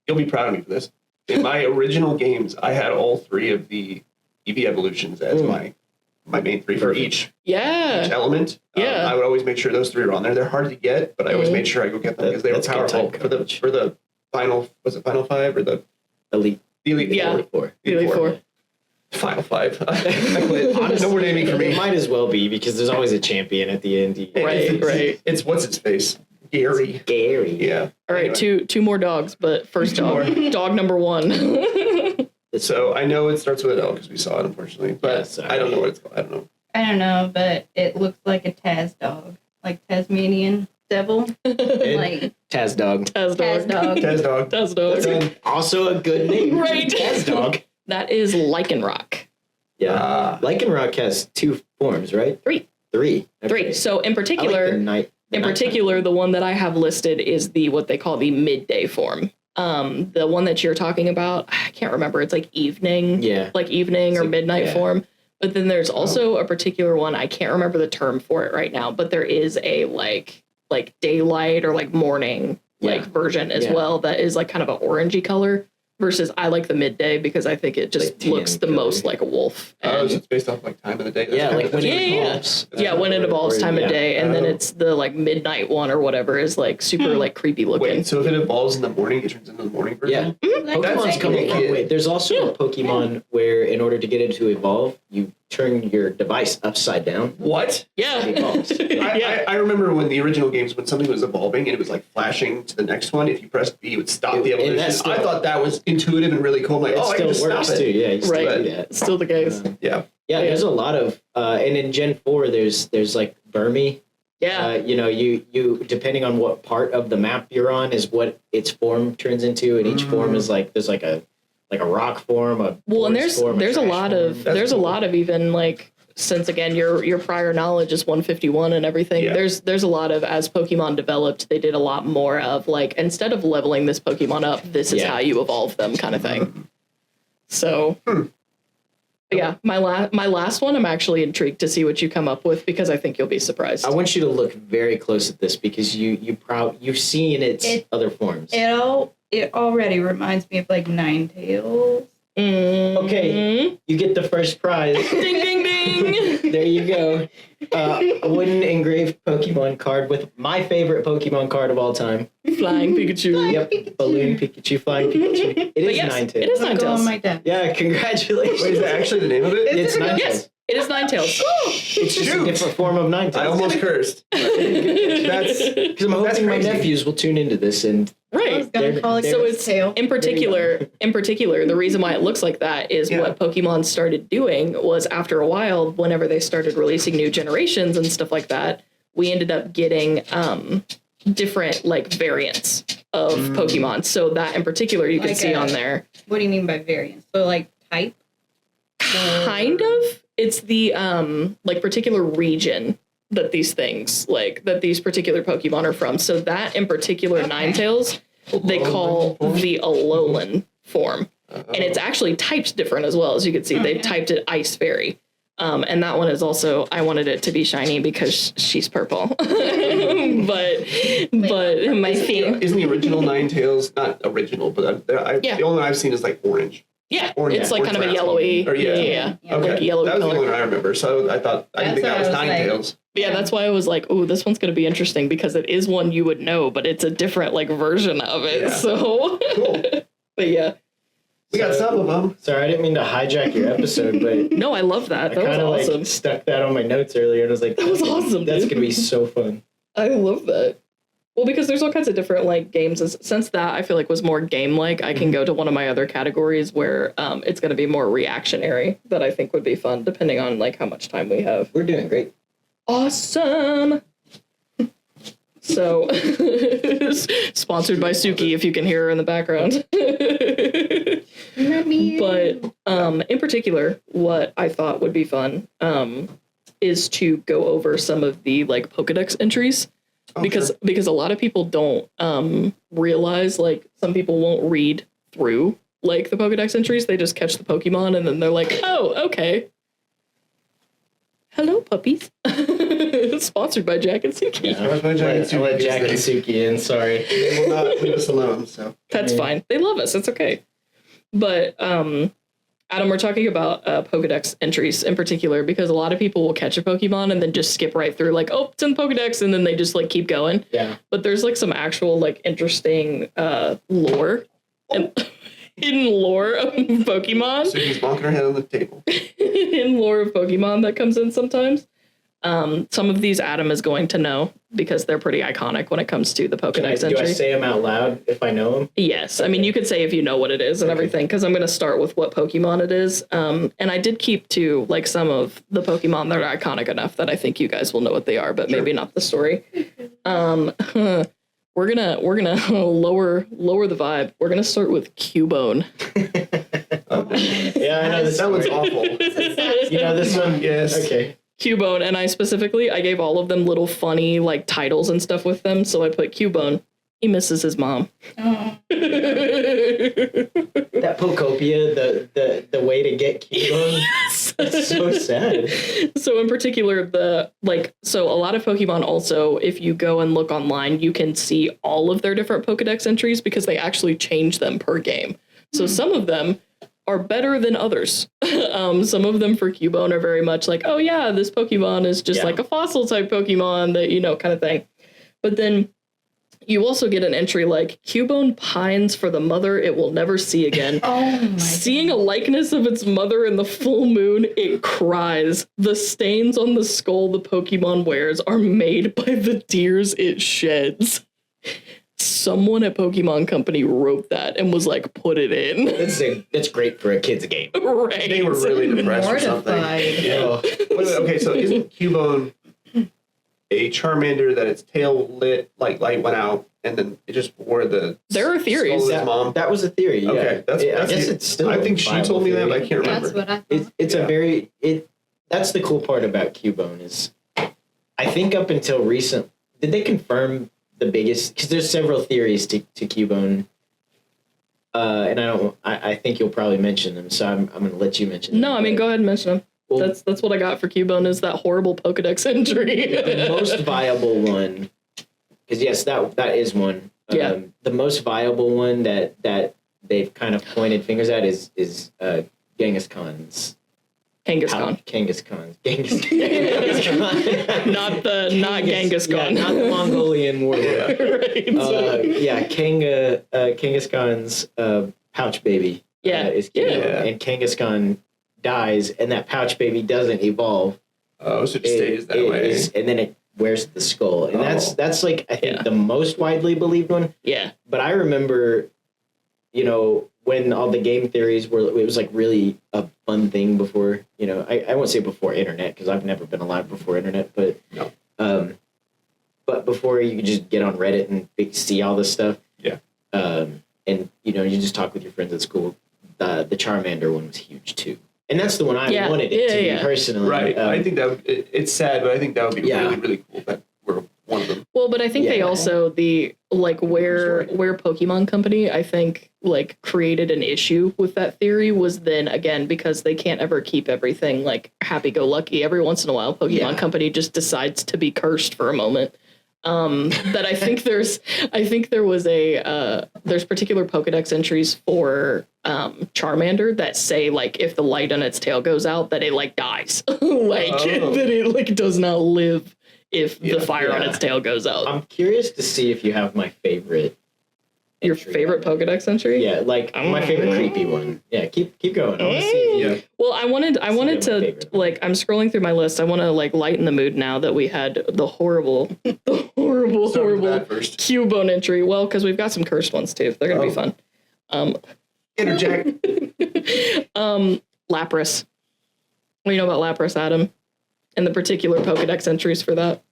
you'll be proud of me for this. In my original games, I had all 3 of the Eevee evolutions as my main 3 for each Yeah. element. Yeah. I would always make sure those 3 are on there. They're hard to get, but I always Mhm. made sure I go get them because they were That's good powerful type for the coverage. final. Was it final 5 or the Elite Elite Yeah. Four? Four. Really Four. for. Final five. I quit. Honestly, No more naming for me. It might as well be because there's always a champion at the end. Right. It's what's his face? Gary. Scary. Yeah. All right, Anyway. two more dogs, but first dog. Dog number one. So I know it starts with an L because we saw it, unfortunately, but Yes, I don't know what it's called. I don't know. I don't know, but it looks like a Taz dog, like Tasmanian devil, like Taz dog. Taz Taz dog. dog. Taz dog. Taz dog. That's Also a good name. Right. Taz dog. That is Lycanroc. Yeah. Lycanroc has 2 forms, right? 3. 3. Okay. 3. So in I particular, like the the one that I have listed is the what they call the midday form. The one that you're talking about, I can't remember. It's like evening, Yeah. like evening or It's like- midnight yeah. form. But then there's also a particular one. I can't remember the term for it right now, but there is a like daylight or like morning like Yeah. version as Yeah. well that is like kind of an orangey color. Versus I like the midday because I think it just Like tan looks the color. most like a wolf. Oh, And so it's based off like time of the day. That's Yeah, kind like of- when that's it really cool. evolves. yeah, when it evolves time Yeah. of day, and then Oh. it's the like midnight one or whatever is like super like creepy looking. Wait, so if it evolves in the morning, it turns into the morning version? Yeah. Like, That's Pokemon's come a cool. long way. There's also Yeah. a Pokemon where, in order to get it to evolve, you turn your device upside down. What? Yeah. It evolves. I remember when the original games, when something was evolving and it was like flashing to the next one, if you pressed B, it would stop the And evolution. that's still- I thought that was intuitive and really cool. I'm like, It oh, I can still just works stop too. it. Yeah, you still Right. do that. Still the case. Yeah. Yeah, there's a lot of, and in Gen 4, there's like Burmy. Yeah. You depending on what part of the map you're on is what its form turns into, and each form is like there's like a rock form, a Well, and forest form, there's a trash lot form. of That's there's cool. a lot of even like since again your prior knowledge is 151 and everything. Yeah. There's a lot of as Pokemon developed, they did a lot more of like instead of leveling this Pokemon up, this is Yeah. how you evolve them kind of thing. So. But yeah, my last one, I'm actually intrigued to see what you come up with because I think you'll be surprised. I want you to look very close at this because you've seen its other forms. It already reminds me of like Ninetales. Okay, you get the first prize. Ding ding ding. There you go. A wooden engraved Pokemon card with my favorite Pokemon card of all time. Flying Pikachu. Yep, Balloon Pikachu, Flying Pikachu. It But is yes, Ninetales. it is I'll go on Ninetales. my desk. Yeah, congratulations. Wait, is that actually the name of it? It's Ninetales. Yes, it is Ninetales. It's just a Shoot. different form of Ninetales. I almost cursed. That's Because I'm That's hoping my crazy. nephews will tune into this and I was Right. gonna call it So it's- tail. In particular, the reason why it looks like that is Yeah. what Pokemon started doing was after a while, whenever they started releasing new generations and stuff like that, we ended up getting different like variants of Pokemon. So that in particular you can Like see a- on there. What do you mean by variants? So like type? Kind of. It's the like particular region that these things like that these particular Pokemon are from. So that in particular Ninetales they call the Alolan form. And it's actually typed different as well. As you can see, they've typed it Ice Fairy. And that one is also, I wanted it to be shiny because she's purple. but my theme. Isn't the original Ninetales not original, but Yeah. the only one I've seen is like orange. Yeah, Orange, it's like orange kind of a grass yellowy. Or, yeah. Yeah. Okay, Like yellowy that was the color. only one I remember. So I didn't That's think that was what I was like. Ninetales. Yeah, that's why I was like, "Ooh, this one's gonna be interesting because it is one you would know, but it's a different like version of it." Yeah. So, Cool. but yeah, We got some of them. sorry, I didn't mean to hijack your episode, but no, I love that. I That was kind of awesome. like stuck that on my notes earlier, and I was like, That was awesome, That's dude. gonna be so fun. I love that. Well, because there's all kinds of different like games. Since that I feel like was more game like, I can go to one of my other categories where it's going to be more reactionary that I think would be fun, depending on like how much time we have. We're doing great. Awesome. So, sponsored by Suki, if you can hear her in the background. But in particular, what I thought would be fun is to go over some of the like Pokedex entries. Because a lot of people don't realize, like, some people won't read through like the Pokedex entries. They just catch the Pokemon and then they're like, oh, okay. Hello, puppies. Sponsored by Jack and Suki. Yeah. Sponsored by Jack and I let Suki Jack and these Suki in. Sorry. They will not leave us alone. So That's fine. They love us. It's okay. But Adam, we're talking about Pokedex entries in particular because a lot of people will catch a Pokemon and then just skip right through, like, oh, it's in Pokedex, and then they just like keep going. Yeah. But there's like some actual like interesting lore in lore of Pokemon. Suki's bonking her head on the table. In lore of Pokemon that comes in sometimes. Some of these Adam is going to know because they're pretty iconic when it comes to the Pokedex entry. Do I say them out loud if I know them? Yes. Okay. I mean, you could say if you know what it is and everything, because I'm going to start with what Pokemon it is. And I did keep to like some of the Pokemon that are iconic enough that I think you guys will know what they are, but maybe not the story. We're gonna lower the vibe. We're gonna start with Cubone. Yeah, I know this. That one's awful. You know this one? Yes. Okay. Cubone, and I gave all of them little funny like titles and stuff with them. So I put Cubone. He misses his mom. Oh. That Pokopia, the way to get Cubone. Yes. That's so sad. So in particular, a lot of Pokemon also, if you go and look online, you can see all of their different Pokedex entries because they actually change them per game. So some of them are better than others. Some of them for Cubone are very much like, oh yeah, this Pokemon is just like a fossil type Pokemon that, kind of thing. But then you also get an entry like Cubone pines for the mother it will never see again. Seeing a likeness of its mother in the full moon, it cries. The stains on the skull the Pokemon wears are made by the tears it sheds. Someone at Pokemon Company wrote that and was like, put it in. That's great for a kid's game. Right. They were really depressed or something. Yeah. Okay, so isn't Cubone a Charmander that its tail lit, like light went out, and then it just wore the There are theories. skull of its mom? That was a theory. Yeah. Okay, I guess it's still. I think she told me that, but I can't remember. That's what I thought. It's a very That's the cool part about Cubone is, I think up until recent, did they confirm the biggest? Because there's several theories to Cubone, and I think you'll probably mention them. So I'm going to let you mention them. No, I mean go ahead and mention them. Well, that's what I got for Cubone is that horrible Pokedex entry. The most viable one, because yes, that is one. Yeah. The most viable one that they've kind of pointed fingers at is Genghis Khan's. Kangaskhan. Not Genghis Khan. Yeah, not the Mongolian warlord. Right. Genghis Khan's pouch baby. Is Cubone, and Genghis Khan dies, and that pouch baby doesn't evolve. Oh, so it stays that way. And then it wears the skull, and that's like I think the most widely believed one. Yeah. But I remember, when all the game theories were, it was like really a fun thing before. I won't say before internet because I've never been alive before internet, but but before you could just get on Reddit and see all this stuff. Yeah. And you just talk with your friends at school. The Charmander one was huge too. And that's the one I wanted it to be personally. Right. I think that it's sad, but I think that would be really, really cool that we're one of them. Well, but I think they also where Pokemon Company, I think, created an issue with that theory was then, again, because they can't ever keep everything, happy-go-lucky. Every once in a while, Pokemon Company just decides to be cursed for a moment. That I think there's particular Pokedex entries for Charmander that say if the light on its tail goes out that it dies, that it does not live if the fire on its tail goes out. I'm curious to see if you have my favorite. Your favorite Pokedex entry? Yeah, my favorite creepy one. Yeah, keep going. I want to see. Well, I wanted to I'm scrolling through my list. I want to lighten the mood now that we had the horrible Cubone entry. Well, because we've got some cursed ones too. They're gonna be fun. Interject. Lapras. What do you know about Lapras, Adam? And the particular Pokedex entries for that?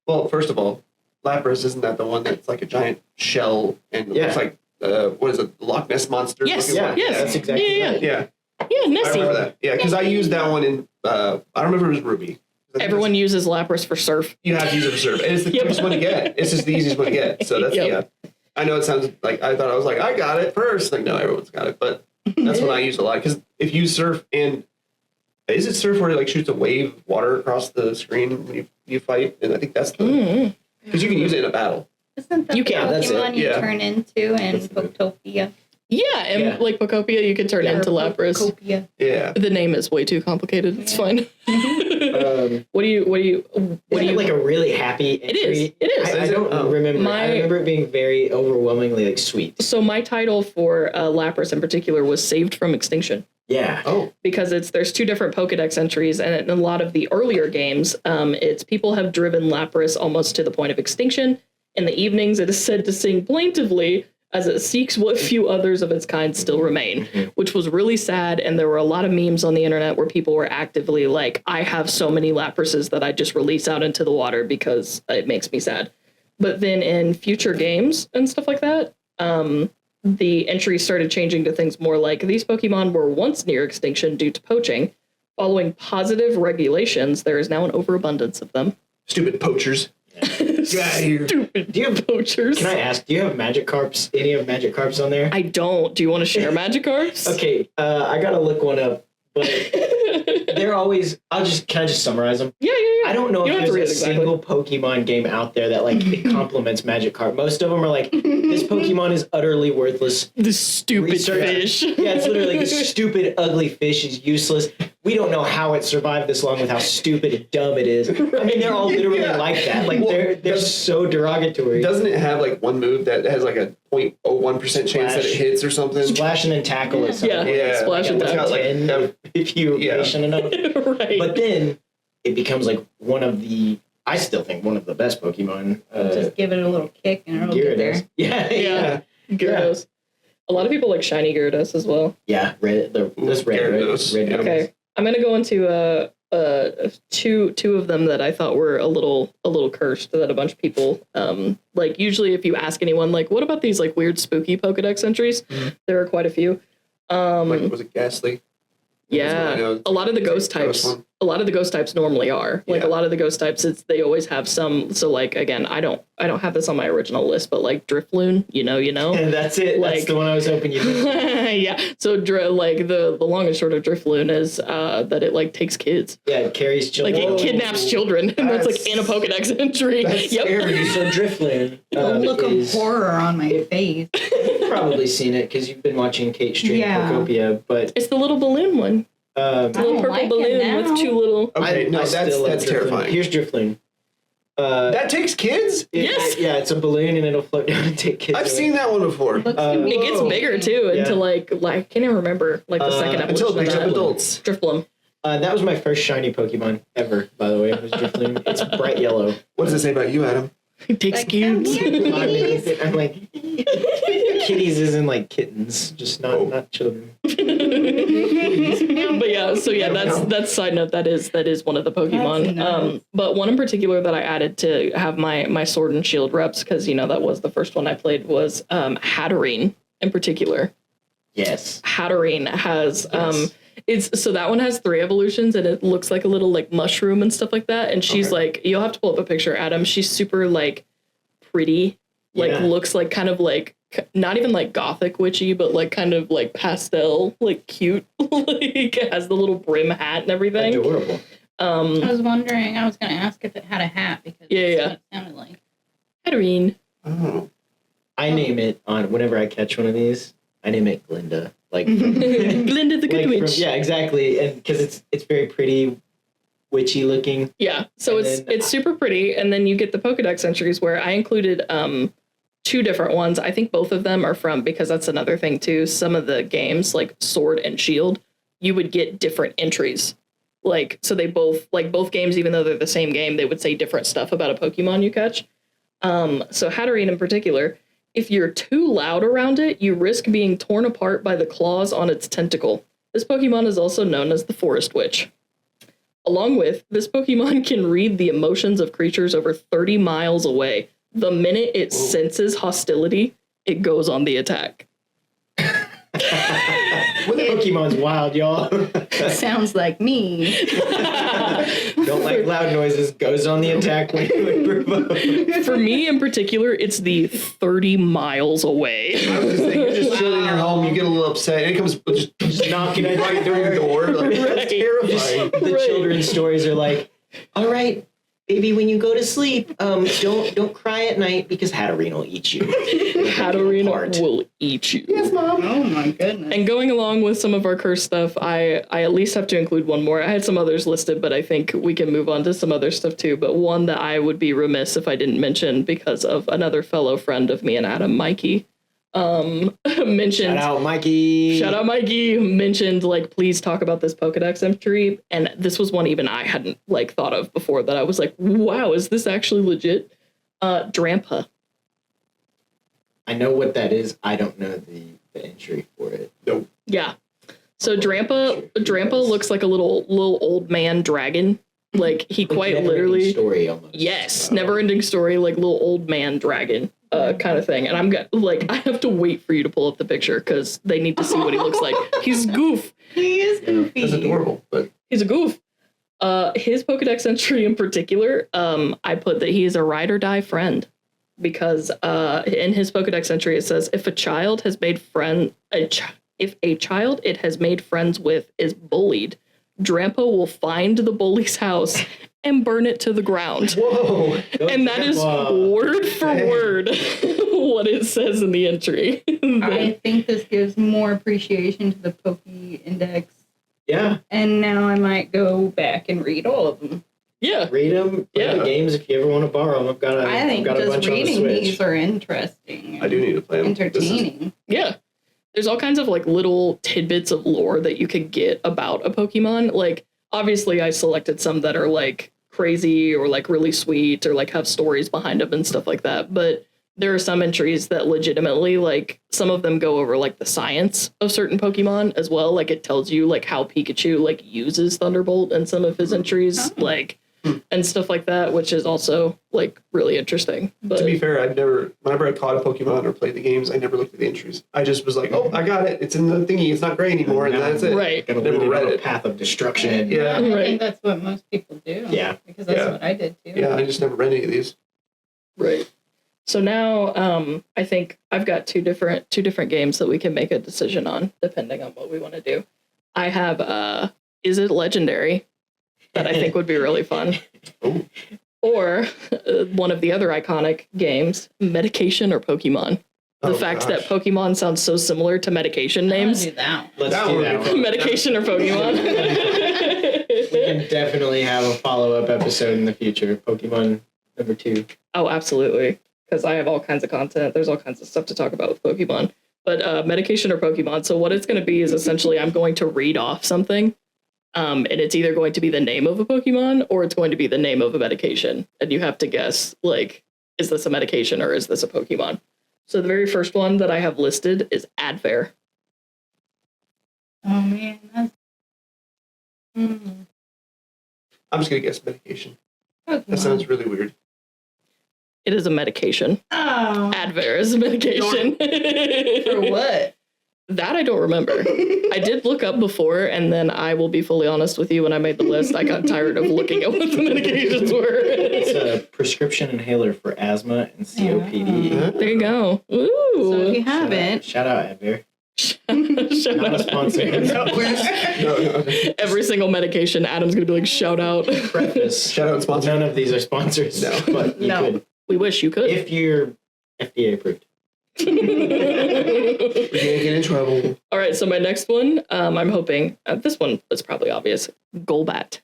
Well, first of all, Lapras, isn't that the one that's like a giant shell and looks like what is it, the Loch Ness monster? Yes, yes, that's exactly right. Yeah, Nessie. I remember that. Yeah, because I used that one in I don't remember if it was Ruby. Everyone uses Lapras for Surf. You have to use it for Surf, and it's the quickest one to get. It's just the easiest one to get. So that's I know it sounds like I thought I was like I got it first. No, everyone's got it, but that's what I use a lot because if you Surf and is it Surf where it shoots a wave of water across the screen when you fight? And I think that's the because you can use it in a battle. Isn't that the Pokemon you turn into in Poketopia? Yeah, and like Pocopia, you can turn into Lapras. Pocopia. Yeah. The name is way too complicated. It's fine. What do you like a really happy entry? It is. I don't remember. I remember it being very overwhelmingly like sweet. So my title for Lapras in particular was Saved from Extinction. Yeah. Oh. Because there's two different Pokedex entries, and in a lot of the earlier games, it's people have driven Lapras almost to the point of extinction. In the evenings, it is said to sing plaintively as it seeks what few others of its kind still remain, which was really sad. And there were a lot of memes on the internet where people were actively like, I have so many Laprases that I just release out into the water because it makes me sad. But then in future games and stuff like that, the entries started changing to things more like these Pokemon were once near extinction due to poaching. Following positive regulations, there is now an overabundance of them. Stupid poachers. Get out of here. Stupid poachers. Can I ask, do you have Magikarps? Any of Magikarps on there? I don't. Do you want to share Magikarps? Okay, I gotta look one up, but they're always. Can I just summarize them? Yeah. I don't know You if don't have to there's read a it exactly. single Pokemon game out there that like it complements Magikarp. Most of them are like, this Pokemon is utterly worthless. This stupid Research. fish. Yeah, it's literally this stupid, ugly fish is useless. We don't know how it survived this long with how stupid and dumb it is. I mean, they're all literally like that. Like they're so derogatory. Doesn't it have like one move that has like a 0.01% chance that it hits or something? Splash and then tackle it. Yeah, splash and It's got, tackle. like, If you patient enough. Right. But then it becomes like one of the, I still think one of the best Pokemon. Just give it a little kick and it'll get there. Yeah. Gyarados. A lot of people like shiny Gyarados as well. Yeah, red. Those red. Gyarados. Red. Okay, I'm gonna go into two of them that I thought were a little cursed that a bunch of people like. Usually, if you ask anyone like, what about these like weird spooky Pokedex entries? There are quite a few. Like, was it Ghastly? Yeah, a lot of the ghost types. A lot of the ghost types normally are like a lot of the ghost types. They always have some. So like again, I don't have this on my original list, but like Drifloon, you know. And that's it. Like, that's the one I was hoping you'd do. Yeah. So like the long and short of Drifloon is that it like takes kids. Yeah, it carries children. Like it kidnaps children, and that's like in a Pokedex entry. That's Yep. scary. So Drifloon. The look of horror on my face. You've probably seen it because you've been watching Kate stream Pokopia, but It's the little balloon one. um, The little don't purple like it balloon now. with two little. Okay, no, I still love that's Drifloon. terrifying. Here's Drifloon. That takes kids? Yes. Yeah, it's a balloon and it'll float down and take kids. I've away. seen that one before. Looks It gets bigger too into like I can't even remember like the second evolution Until it picks of up that. adults. Drifloon. That was my first shiny Pokemon ever, by the way. It was Drifloon. It's bright yellow. What does it say about you, Adam? It takes Like, come kids. here. I'm like, kitties isn't like kittens, just not children. But yeah, so yeah, that's side note. That is one of the Pokemon. That's nice. But one in particular that I added to have my Sword and Shield reps because that was the first one I played was Hatterene in particular. Yes. Hatterene has it's so that one has 3 evolutions and it looks like a little like mushroom and stuff like that. And she's like, you'll have to pull up a picture, Adam. She's super like pretty, like looks like kind of like not even like gothic witchy, but like kind of like pastel, like cute. Like it has the little brim hat and everything. Adorable. I was wondering, I was going to ask if it had a hat because that's what it sounded like. Hatterene. Oh. I name it on whenever I catch one of these. I name it Glinda. Like Glinda the Good Witch. yeah, exactly, and because it's very pretty, witchy looking. Yeah, so And it's super pretty, and then you get the Pokedex entries where I included 2 different ones. I think both of them are from, because that's another thing too, some of the games like Sword and Shield, you would get different entries. Like, so they both games, even though they're the same game, they would say different stuff about a Pokemon you catch. So Hatterene in particular, if you're too loud around it, you risk being torn apart by the claws on its tentacle. This Pokemon is also known as the Forest Witch. Along with, this Pokemon can read the emotions of creatures over 30 miles away. The minute it senses hostility, it goes on the attack. Pokemon's wild, y'all. Sounds like me. Don't like loud noises. Goes on the attack when provoked. For me in particular, it's the 30 miles away. I was just thinking, you're just chilling in your home, you get a little upset, and it comes Just knocking at right through your door. Like, Right. that's terrifying. The children's stories are like, all right, baby, when you go to sleep, don't cry at night because Hatterene will eat you. Hatterene will eat you. Yes, Mom. Oh my goodness. And going along with some of our curse stuff, I at least have to include one more. I had some others listed, but I think we can move on to some other stuff too. But one that I would be remiss if I didn't mention because of another fellow friend of me and Adam, Mikey, mentioned. Shout out Mikey. Mentioned like, please talk about this Pokedex entry. And this was one even I hadn't like thought of before that I was like, wow, is this actually legit? Drampa. I know what that is. I don't know the entry for it. Nope. Yeah. So Drampa looks like a little old man dragon. Like he quite literally story almost. Yes, never ending story, like little old man dragon kind of thing. And I have to wait for you to pull up the picture because they need to see what he looks like. He's goof. He is goofy. That's adorable, but He's a goof. His Pokedex entry in particular, I put that he is a ride or die friend because in his Pokedex entry it says if a child has made if a child it has made friends with is bullied, Drampa will find the bully's house and burn it to the ground. whoa. And that is word for word what it says in the entry. I think this gives more appreciation to the Poke Index. Yeah. And now I might go back and read all of them. Yeah. Read them. Play the games if you ever want to borrow them. I think I've got a just bunch reading on the Switch. these are interesting. I do need to play them. Entertaining. Yeah. There's all kinds of like little tidbits of lore that you could get about a Pokemon. Like, obviously I selected some that are like crazy or like really sweet or like have stories behind them and stuff like that. But there are some entries that legitimately, like, some of them go over like the science of certain Pokemon as well. Like it tells you like how Pikachu like uses Thunderbolt in some of his entries, like, and stuff like that, which is also like really interesting. But To be fair, whenever I caught a Pokemon or played the games, I never looked at the entries. I just was like, oh, I got it. It's in the thingy. It's not gray anymore. And that's it. Right. Gonna Never lead read it on a it. path of destruction. Yeah. I Right. think that's what most people do. Yeah. Because that's Yeah. what I did too. Yeah, I just never read any of these. Right. So now I think I've got two different games that we can make a decision on depending on what we want to do. I have Is It Legendary that I think would be really fun. Ooh. Or one of the other iconic games, Medication or Pokemon. The fact that Pokemon sounds so similar to medication names. Do that. Let's That do would that be one. Medication or Pokemon. We can definitely have a follow-up episode in the future. Pokemon number 2. Oh, absolutely. Because I have all kinds of content. There's all kinds of stuff to talk about with Pokemon. But Medication or Pokemon. So what it's going to be is essentially I'm going to read off something. And it's either going to be the name of a Pokemon or it's going to be the name of a medication. And you have to guess, like, is this a medication or is this a Pokemon? So the very first one that I have listed is Advair. Oh man, that's I'm just going to guess medication. Pokemon. That sounds really weird. It is a medication. Oh, Advair is a medication. for what? That I don't remember. I did look up before, and then I will be fully honest with you, when I made the list, I got tired of looking at what the medications were. It's a prescription inhaler for asthma and COPD. There you go. Ooh. So if you haven't, Shout out Advair. Shout Not a out. sponsor. No. Every single medication, Adam's going to be like, shout out. Preface. Shout out and sponsor. None of these are sponsors. No. But you No. could. We wish you could. If you're FDA approved. We're going to get in trouble. All right, so my next one, I'm hoping, this one is probably obvious, Golbat.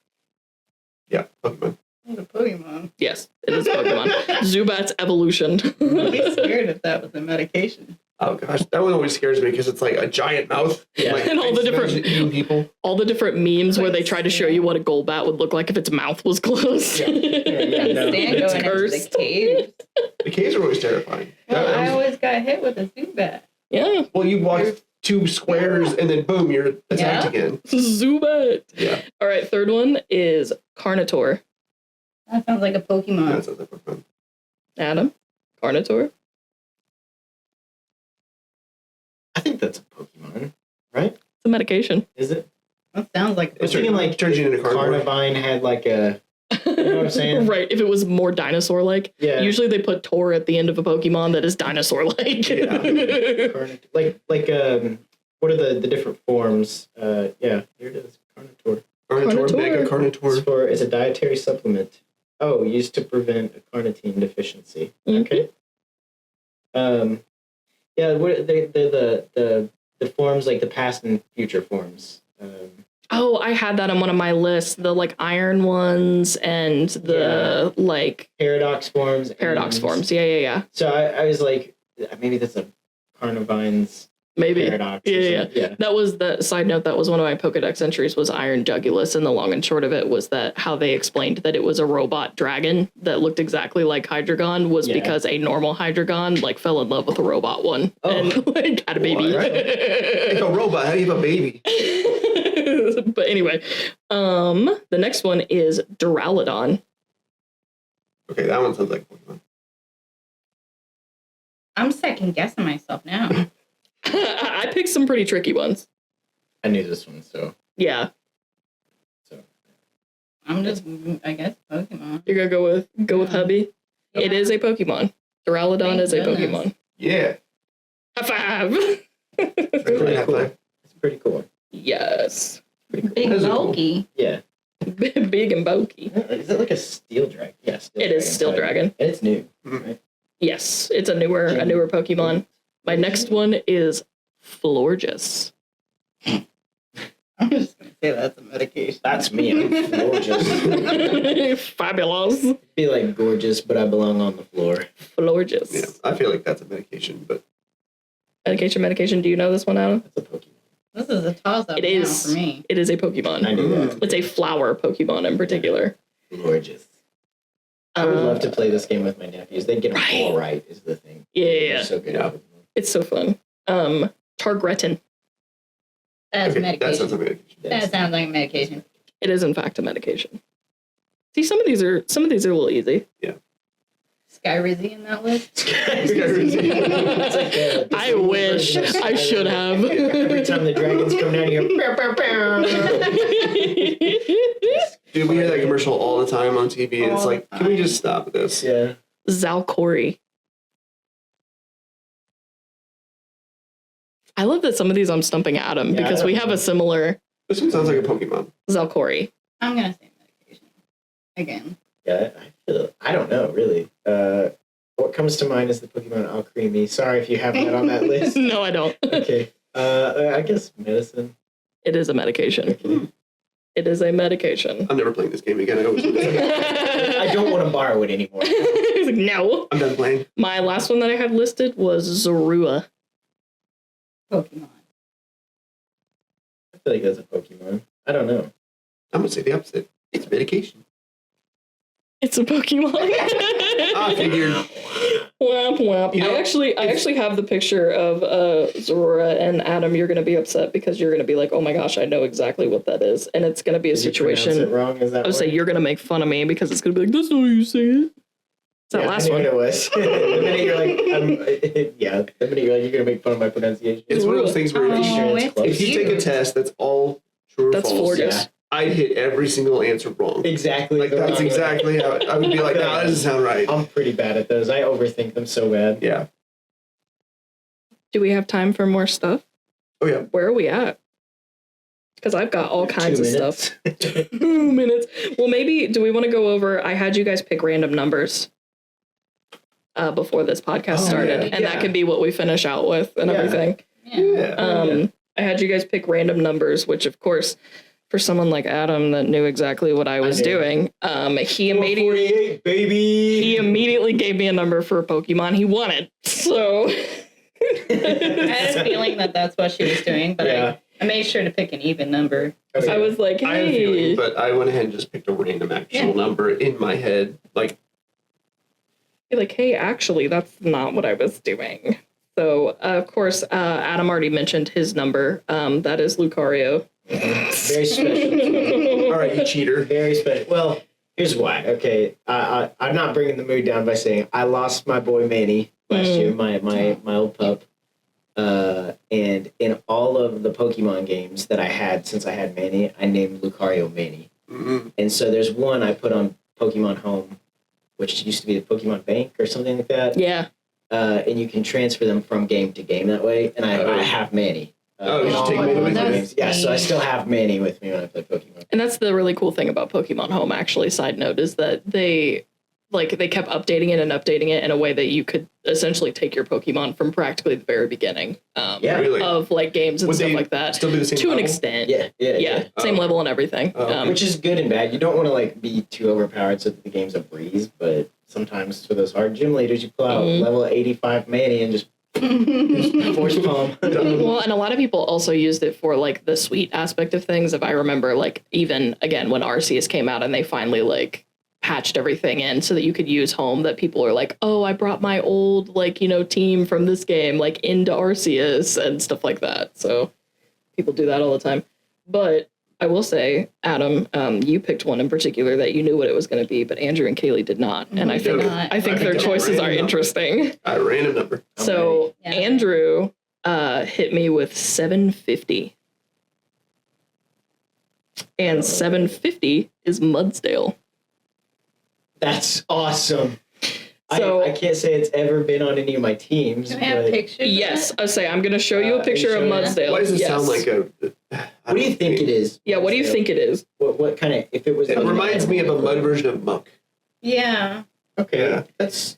Yeah, Pokemon. it's a Pokemon. Yes, it is Pokemon. Zubat's evolution. I'd be scared if that was a medication. Oh gosh, that one always scares me because it's like a giant mouth. Yeah. Like, And all the I just different- imagine eating people. All the different memes where they try to show you what a Golbat would look like if its mouth was closed. Yeah, no. Stand It's going into cursed. the cave. The caves are always terrifying. Well, That I was- always got hit with a Zubat. Yeah, well, you walk 2 squares and then boom, you're attacked Yeah. again. Zubat. Yeah, All right, third one is Carnotaur. That sounds like a Pokemon. that sounds like Pokemon. Adam, Carnotaur. I think that's a Pokemon, right? It's a medication. Is it? That sounds like I was thinking like turns you into carnivore. Carnivine had like a. You know what I'm saying? Right, if it was more dinosaur-like. Yeah. Usually they put Tor at the end of a Pokemon that is dinosaur-like. Like what are the different forms? Yeah, here it is. Carnotaur. Carnotaur, Carnotaur. Mega Carnotaur. It's a dietary supplement. Oh, used to prevent a carnitine deficiency. Mhm. Okay. Yeah, what the forms, like the past and future forms. Oh, I had that on one of my lists. The like iron ones and the like Paradox forms. forms. Yeah. So I was like, maybe that's a Carnivine's Maybe. paradox. Yeah. That was the side note. That was one of my Pokedex entries was Iron Jugulus. And the long and short of it was that how they explained that it was a robot dragon that looked exactly like Hydreigon was because a normal Hydreigon like fell in love with a robot one and like had a baby. Like a robot. How do you have a baby? But anyway, the next one is Duraludon. Okay, that one sounds like Pokemon. I'm second guessing myself now. I picked some pretty tricky ones. I knew this one, so. Yeah. I'm just, I guess, Pokemon. You're gonna go with hubby? Yeah. It is a Pokemon. Duraludon Thank is a goodness. Pokemon. Yeah. High five! It's pretty cool. It's pretty cool. Yes. Big Those are cool. bulky. Yeah. Big and bulky. Is it like a steel dragon? Yeah, It is Steel Dragon. And it's new. Mhm. Right? Yes, it's a newer Pokemon. My next one is Florges. I'm just going to say that's a medication. That's me. I'm gorgeous. Fabulous. Be like gorgeous, but I belong on the floor. Florges. Yeah, I feel like that's a medication, but Medication. Do you know this one, Adam? That's a Pokemon. This is a toss-up It now is. for me. It is a Pokemon. I knew that. It's a flower Pokemon in particular. Gorgeous. I would love to play this game with my nephews. They get them all right, is the thing. Yeah. They're so good at Pokemon. It's so fun. Targretin. That's okay, medication. that sounds like a medication. That sounds like a medication. It is in fact a medication. See, some of these are a little easy. Skyrizzy in that list. It's like, I wish I should have. Every time the dragons come down here, bow, bow, bow. Dude, we hear that commercial all the time on TV, and it's All like, the can we time. just stop with this? Yeah. Zalcori. I love that some of these I'm stumping Adam Yeah, because I we don't have know. a similar This one sounds like a Pokemon. Zalcori. I'm going to say medication. Again. Yeah, I don't know, really. What comes to mind is the Pokemon Alcremie. Sorry if you have that on that list. No, I don't. Okay. I guess medicine. It is a medication. It is a medication. I'm never playing this game again. I don't want to borrow it anymore. He's like, no. I'm done playing. My last one that I had listed was Zorua. Pokemon. I feel like that's a Pokemon. I don't know. I'm going to say the opposite. It's medication. It's a Pokemon. I figured. Womp womp. You know, I actually have the picture of Zorua, and Adam, you're gonna be upset because you're gonna be like, oh my gosh, I know exactly what that is. And it's gonna be a Did you pronounce situation. it wrong? Is that I would say you're gonna make fun of me because it's gonna be like, that's not how you say it. It's that last I knew one. what it was. The minute you're like, the minute you're like, you're gonna make fun of my pronunciation. It's one of those things where Pretty if sure Oh, it's it's close. you take a test that's all true or That's false, Florges. I'd hit every single answer wrong. Exactly. Like, that's exactly how I would be like, nah, that doesn't sound right. I'm pretty bad at those. I overthink them so bad. Yeah. Do we have time for more stuff? Oh, yeah. Where are we at? Because I've got all kinds 2 of minutes. stuff. 2 minutes. Well, maybe, do we want to go over, I had you guys pick random numbers before this podcast started. yeah. And that can be what we finish out with and Yeah. everything. Yeah. I had you guys pick random numbers, which of course, for someone like Adam that knew exactly what I was knew. doing, he immediately 448, baby. he immediately gave me a number for a Pokemon he wanted. So I had a feeling that that's what she was doing, but Yeah. I made sure to pick an even number. Okay. I was like, I had a feeling, hey. but I went ahead and just picked a random actual number in my head. Like, Be like, hey, actually, that's not what I was doing. So, of course, Adam already mentioned his number. That is Lucario. Very special. all right, you cheater. Very special. Well, here's why. Okay, I'm not bringing the mood down by saying I lost my boy Manny last year, my old pup. And in all of the Pokemon games that I had since I had Manny, I named Lucario Manny. Mm-hmm. And so there's one I put on Pokemon Home, which used to be the Pokemon Bank or something like that. Yeah. And you can transfer them from game to game that way. And I have Manny. Oh, you in should all take my Manny with Pokemon you. games. Yeah, so I still have Manny with me when I play Pokemon. And that's the really cool thing about Pokemon Home, actually, side note, is that they kept updating it in a way that you could essentially take your Pokemon from practically the very beginning Really? of like games and Would stuff they like that. still be the same To an level? extent. Yeah. Same Oh. level and everything. Oh. Which is good and bad. You don't want to like be too overpowered so that the game's a breeze, but sometimes for those hard gym leaders, you pull out level 85 Manny and just force palm. Well, and a lot of people also used it for like the sweet aspect of things. If I remember, like even again when Arceus came out and they finally like patched everything in so that you could use Home, that people are like, oh, I brought my old like team from this game like into Arceus and stuff like that. So people do that all the time. But I will say, Adam, you picked one in particular that you knew what it was going to be, but Andrew and Kaley did not. And I think not. I think their picked a choices are random number. interesting. A random number. So Yeah. Andrew hit me with 750. And 750 is Mudsdale. That's awesome. So- I can't say it's ever been on any of my teams. Can I have but pictures? Yes, I say I'm going to show you a Are picture you of showing Mudsdale. Why does it Yes. sound like a? What do you think it is? Yeah, what do you think it is? What kind of, if it was... It reminds me of a mud version of Muck. Yeah. Okay, Yeah. that's...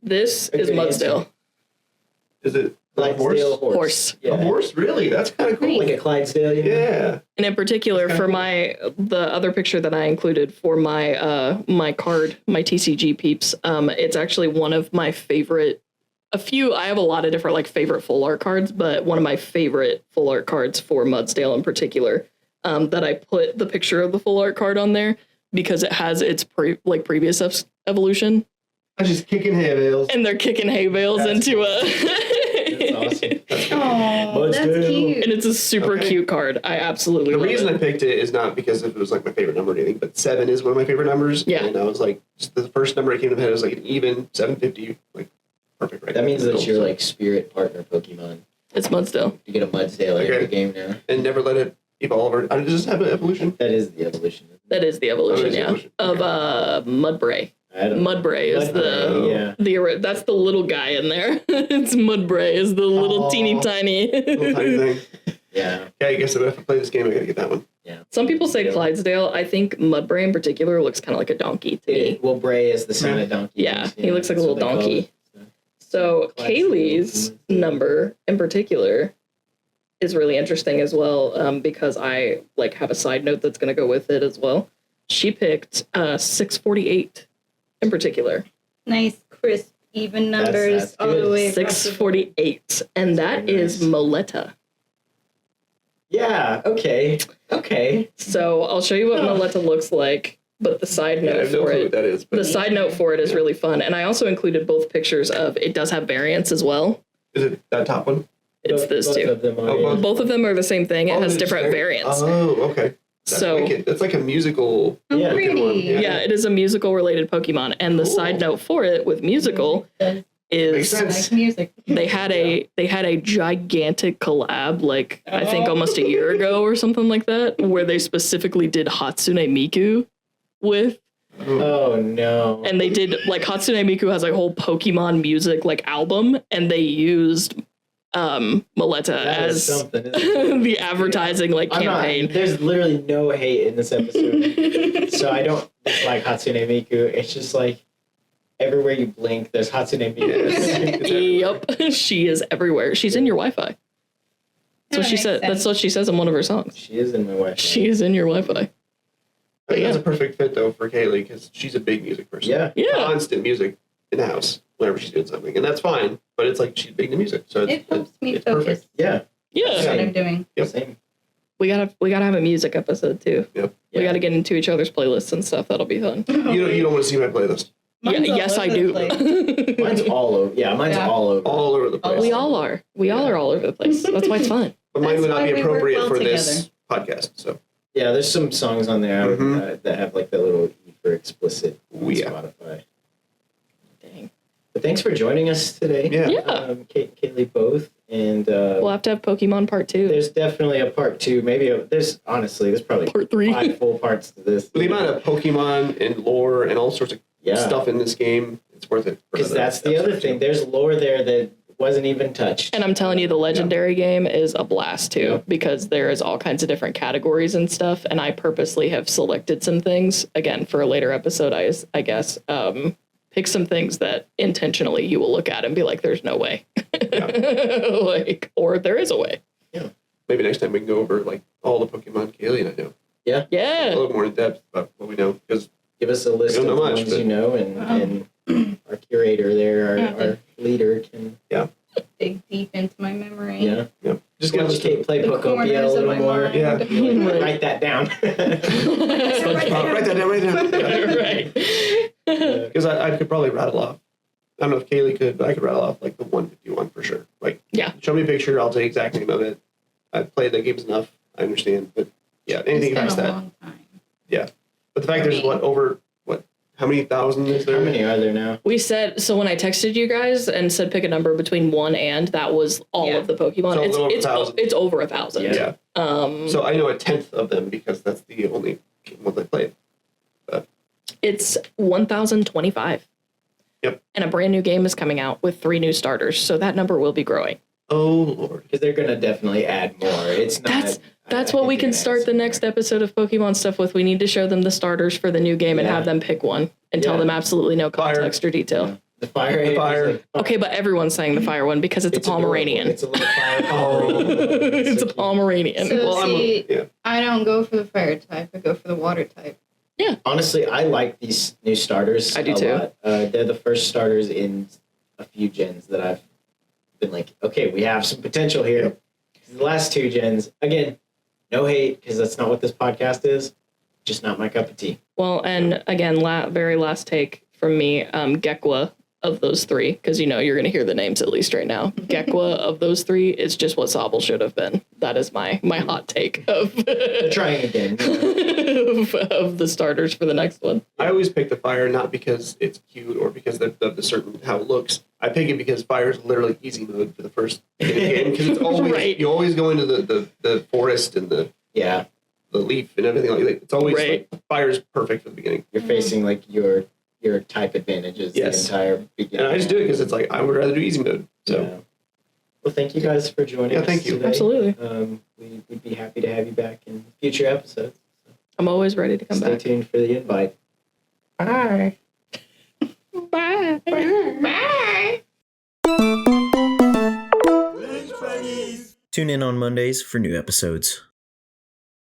This A is good Mudsdale. answer. Is it a horse? Clydesdale Horse. Yeah. A horse? Really? That's kind of cool. Like a Clydesdale, you know? Yeah. And in particular, That's for kinda the other picture that I included for my my card, my TCG peeps, it's actually one of my favorite. I have a lot of different like favorite full art cards, but one of my favorite full art cards for Mudsdale in particular, that I put the picture of the full art card on there because it has its previous evolution, I'm just kicking hay bales. and they're kicking hay bales That's into That's awesome. Oh, that's Mudsdale. cute. and it's a super Okay. cute card. I absolutely The love reason it. I picked it is not because it was like my favorite number or anything, but 7 is one of my favorite numbers. Yeah. And I was like, just the first number that came to my head was like an even 750, like perfect right That means there. that you're like spirit partner Pokemon. It's Mudsdale. You get a Mudsdale in Okay. every game now. And never let it evolve. Or does this have an evolution? That is the evolution. That is the evolution, Oh, it is the yeah, evolution. of Mudbray. I don't know. Mudbray is Mudbray, yeah. that's the little guy in there. It's Mudbray is the little Aw. teeny tiny. Little tiny thing. Yeah. Yeah, I guess if I play this game, I gotta get that one. Some people say Yeah. Clydesdale. I think Mudbray in particular looks kind of like a donkey to me. Well, Bray is the sound of donkey. Yeah, he looks like a that's little what they call donkey. it. So Clydesdale. Kaylee's number in particular is really interesting as well, because I like have a side note that's going to go with it as well. She picked 648 in particular. Nice, crisp, even numbers that's all the good. way across the board. 648, and that very is nice. Moletta. Yeah, okay. Okay. So I'll show you what Huh. Moletta looks like, but the side Yeah, I note have no for clue it. what that is. But The side note for it is really fun, and I also included both pictures of. It does have variants as well. is it that top one? It's Both- this both too. of them are, Oh, yeah. both. Both of them are the same thing. It Oh, has it's different very- variants. Oh, okay. That's So- wicked. That's like a musical. Oh, Yeah. Good one. pretty. Yeah, it is a musical related Pokemon, and the Cool. side note for it with musical Makes is sense. like music. they had a gigantic collab like I think almost a year ago or something like that, where they specifically did Hatsune Miku with. Oh, no. And they did like Hatsune Miku has a whole Pokemon music like album, and they used Moletta That is as something, isn't it? the advertising like I'm not, campaign. there's literally no hate in this episode. So I don't like Hatsune Miku. It's just like everywhere you blink, there's Hatsune Miku. Yep, she is everywhere. She's in your Wi-Fi. That's what she said. That's what she says in one of her songs. She is in my Wi-Fi. She is in your Wi-Fi. I think that's Yeah. a perfect fit though for Kaylee because she's a big music person. Yeah. Yeah. Constant music in the house whenever she's doing something, and that's fine. But it's like she's big into music, so It helps me it's focus. perfect. Yeah. That's Yeah. what I'm doing. Yep. Same. We gotta have a music episode too. Yep. We Yeah. gotta get into each other's playlists and stuff. That'll be fun. You don't want to see my playlist Mine's all yes, I over the do. place. Mine's all over. Yeah, mine's Yeah. all over. all over the place. We all are. We all are all over the place. That's why it's fun. But mine That's would not why be we work appropriate well for this podcast. So Yeah, there's some songs on there Mhm. that have like the little E for explicit on Yeah. Spotify. Dang. But thanks for joining us today. yeah. Yeah. Kate and Kaylee both. And We'll have to have Pokemon Part 2. there's definitely a part 2. Maybe there's probably Part 3. 5 full parts to this. With the amount of Pokemon and lore and all sorts of Yeah. stuff in this game, it's worth it. for Because another that's the other episode, thing. too. There's lore there that wasn't even touched. And I'm telling you, the legendary game is a blast too, because there is all kinds of different categories and stuff. And I purposely have selected some things again for a later episode. I guess pick some things that intentionally you will look at and be like, "There's no way," like, or there is a way. Yeah. Maybe next time we can go over like all the Pokemon Kaley and I know. Yeah. Yeah. A little more in depth about what we know because Give us a list of the much, ones but- you know, and our curator there, our leader can Dig deep into my memory. just give us Kate play The Pokopia a corners of little my more. mind. Yeah. Write that down. Write that down. Write that down. Right. Because I could probably rattle off. I don't know if Kaley could, but I could rattle off like the 151 for sure. Like, Yeah. Show me a picture. I'll tell you the exact name of it. I've played that games enough. I understand, but yeah, anything It's past been a that. long time. But the fact there's how many thousand is there? How many are there now? We said, so when I texted you guys and said pick a number between 1 and, that was all of the Pokemon. So a little over It's 1,000. it's over 1,000. Yeah. Um, So I know a tenth of them because that's the only one I played. it's 1,025. Yep. And a brand new game is coming out with 3 new starters, so that number will be growing. Oh Lord. Because they're gonna definitely add more. It's not. That's I what think we they're can gonna add start the some next more. episode of Pokemon stuff with. We need to show them the starters for the new game and Yeah. have them pick one and tell Yeah. them absolutely no Fire. context or detail. Yeah. The fire. The fire. is like, Okay, but everyone's saying the fire one because it's a Pomeranian. It's a little fire Pomeranian. It's a So Pomeranian. So Well, see, yeah. I don't go for the fire type. I go for the water type. honestly, I like these new starters. I do a too. lot. They're the first starters in a few gens that I've been like, okay, we have some potential here. The last 2 gens, again, no hate because that's not what this podcast is. Just not my cup of tea. Well, and again, very last take from me, Gekwa of those 3, because you know you're going to hear the names at least right now. Gekwa of those 3 is just what Sobble should have been. That is my hot take of Trying again. of the starters for the next one. I always pick the fire not because it's cute or because of the certain how it looks. I pick it because fire is literally easy mode for the first game because it's always Right. you always go into the forest and the Yeah, leaf and everything like that. It's always Right. like, fire is perfect for the beginning. you're facing like your type advantages Yes. the entire beginning. And I just do it because it's like I would rather do easy mode. So Yeah. Well, thank you guys for joining Yeah, us thank you. today. Absolutely. We'd be happy to have you back in future episodes. I'm always ready to come Stay back. tuned for the invite. Bye. Bye. Bye. Tune in on Mondays for new episodes.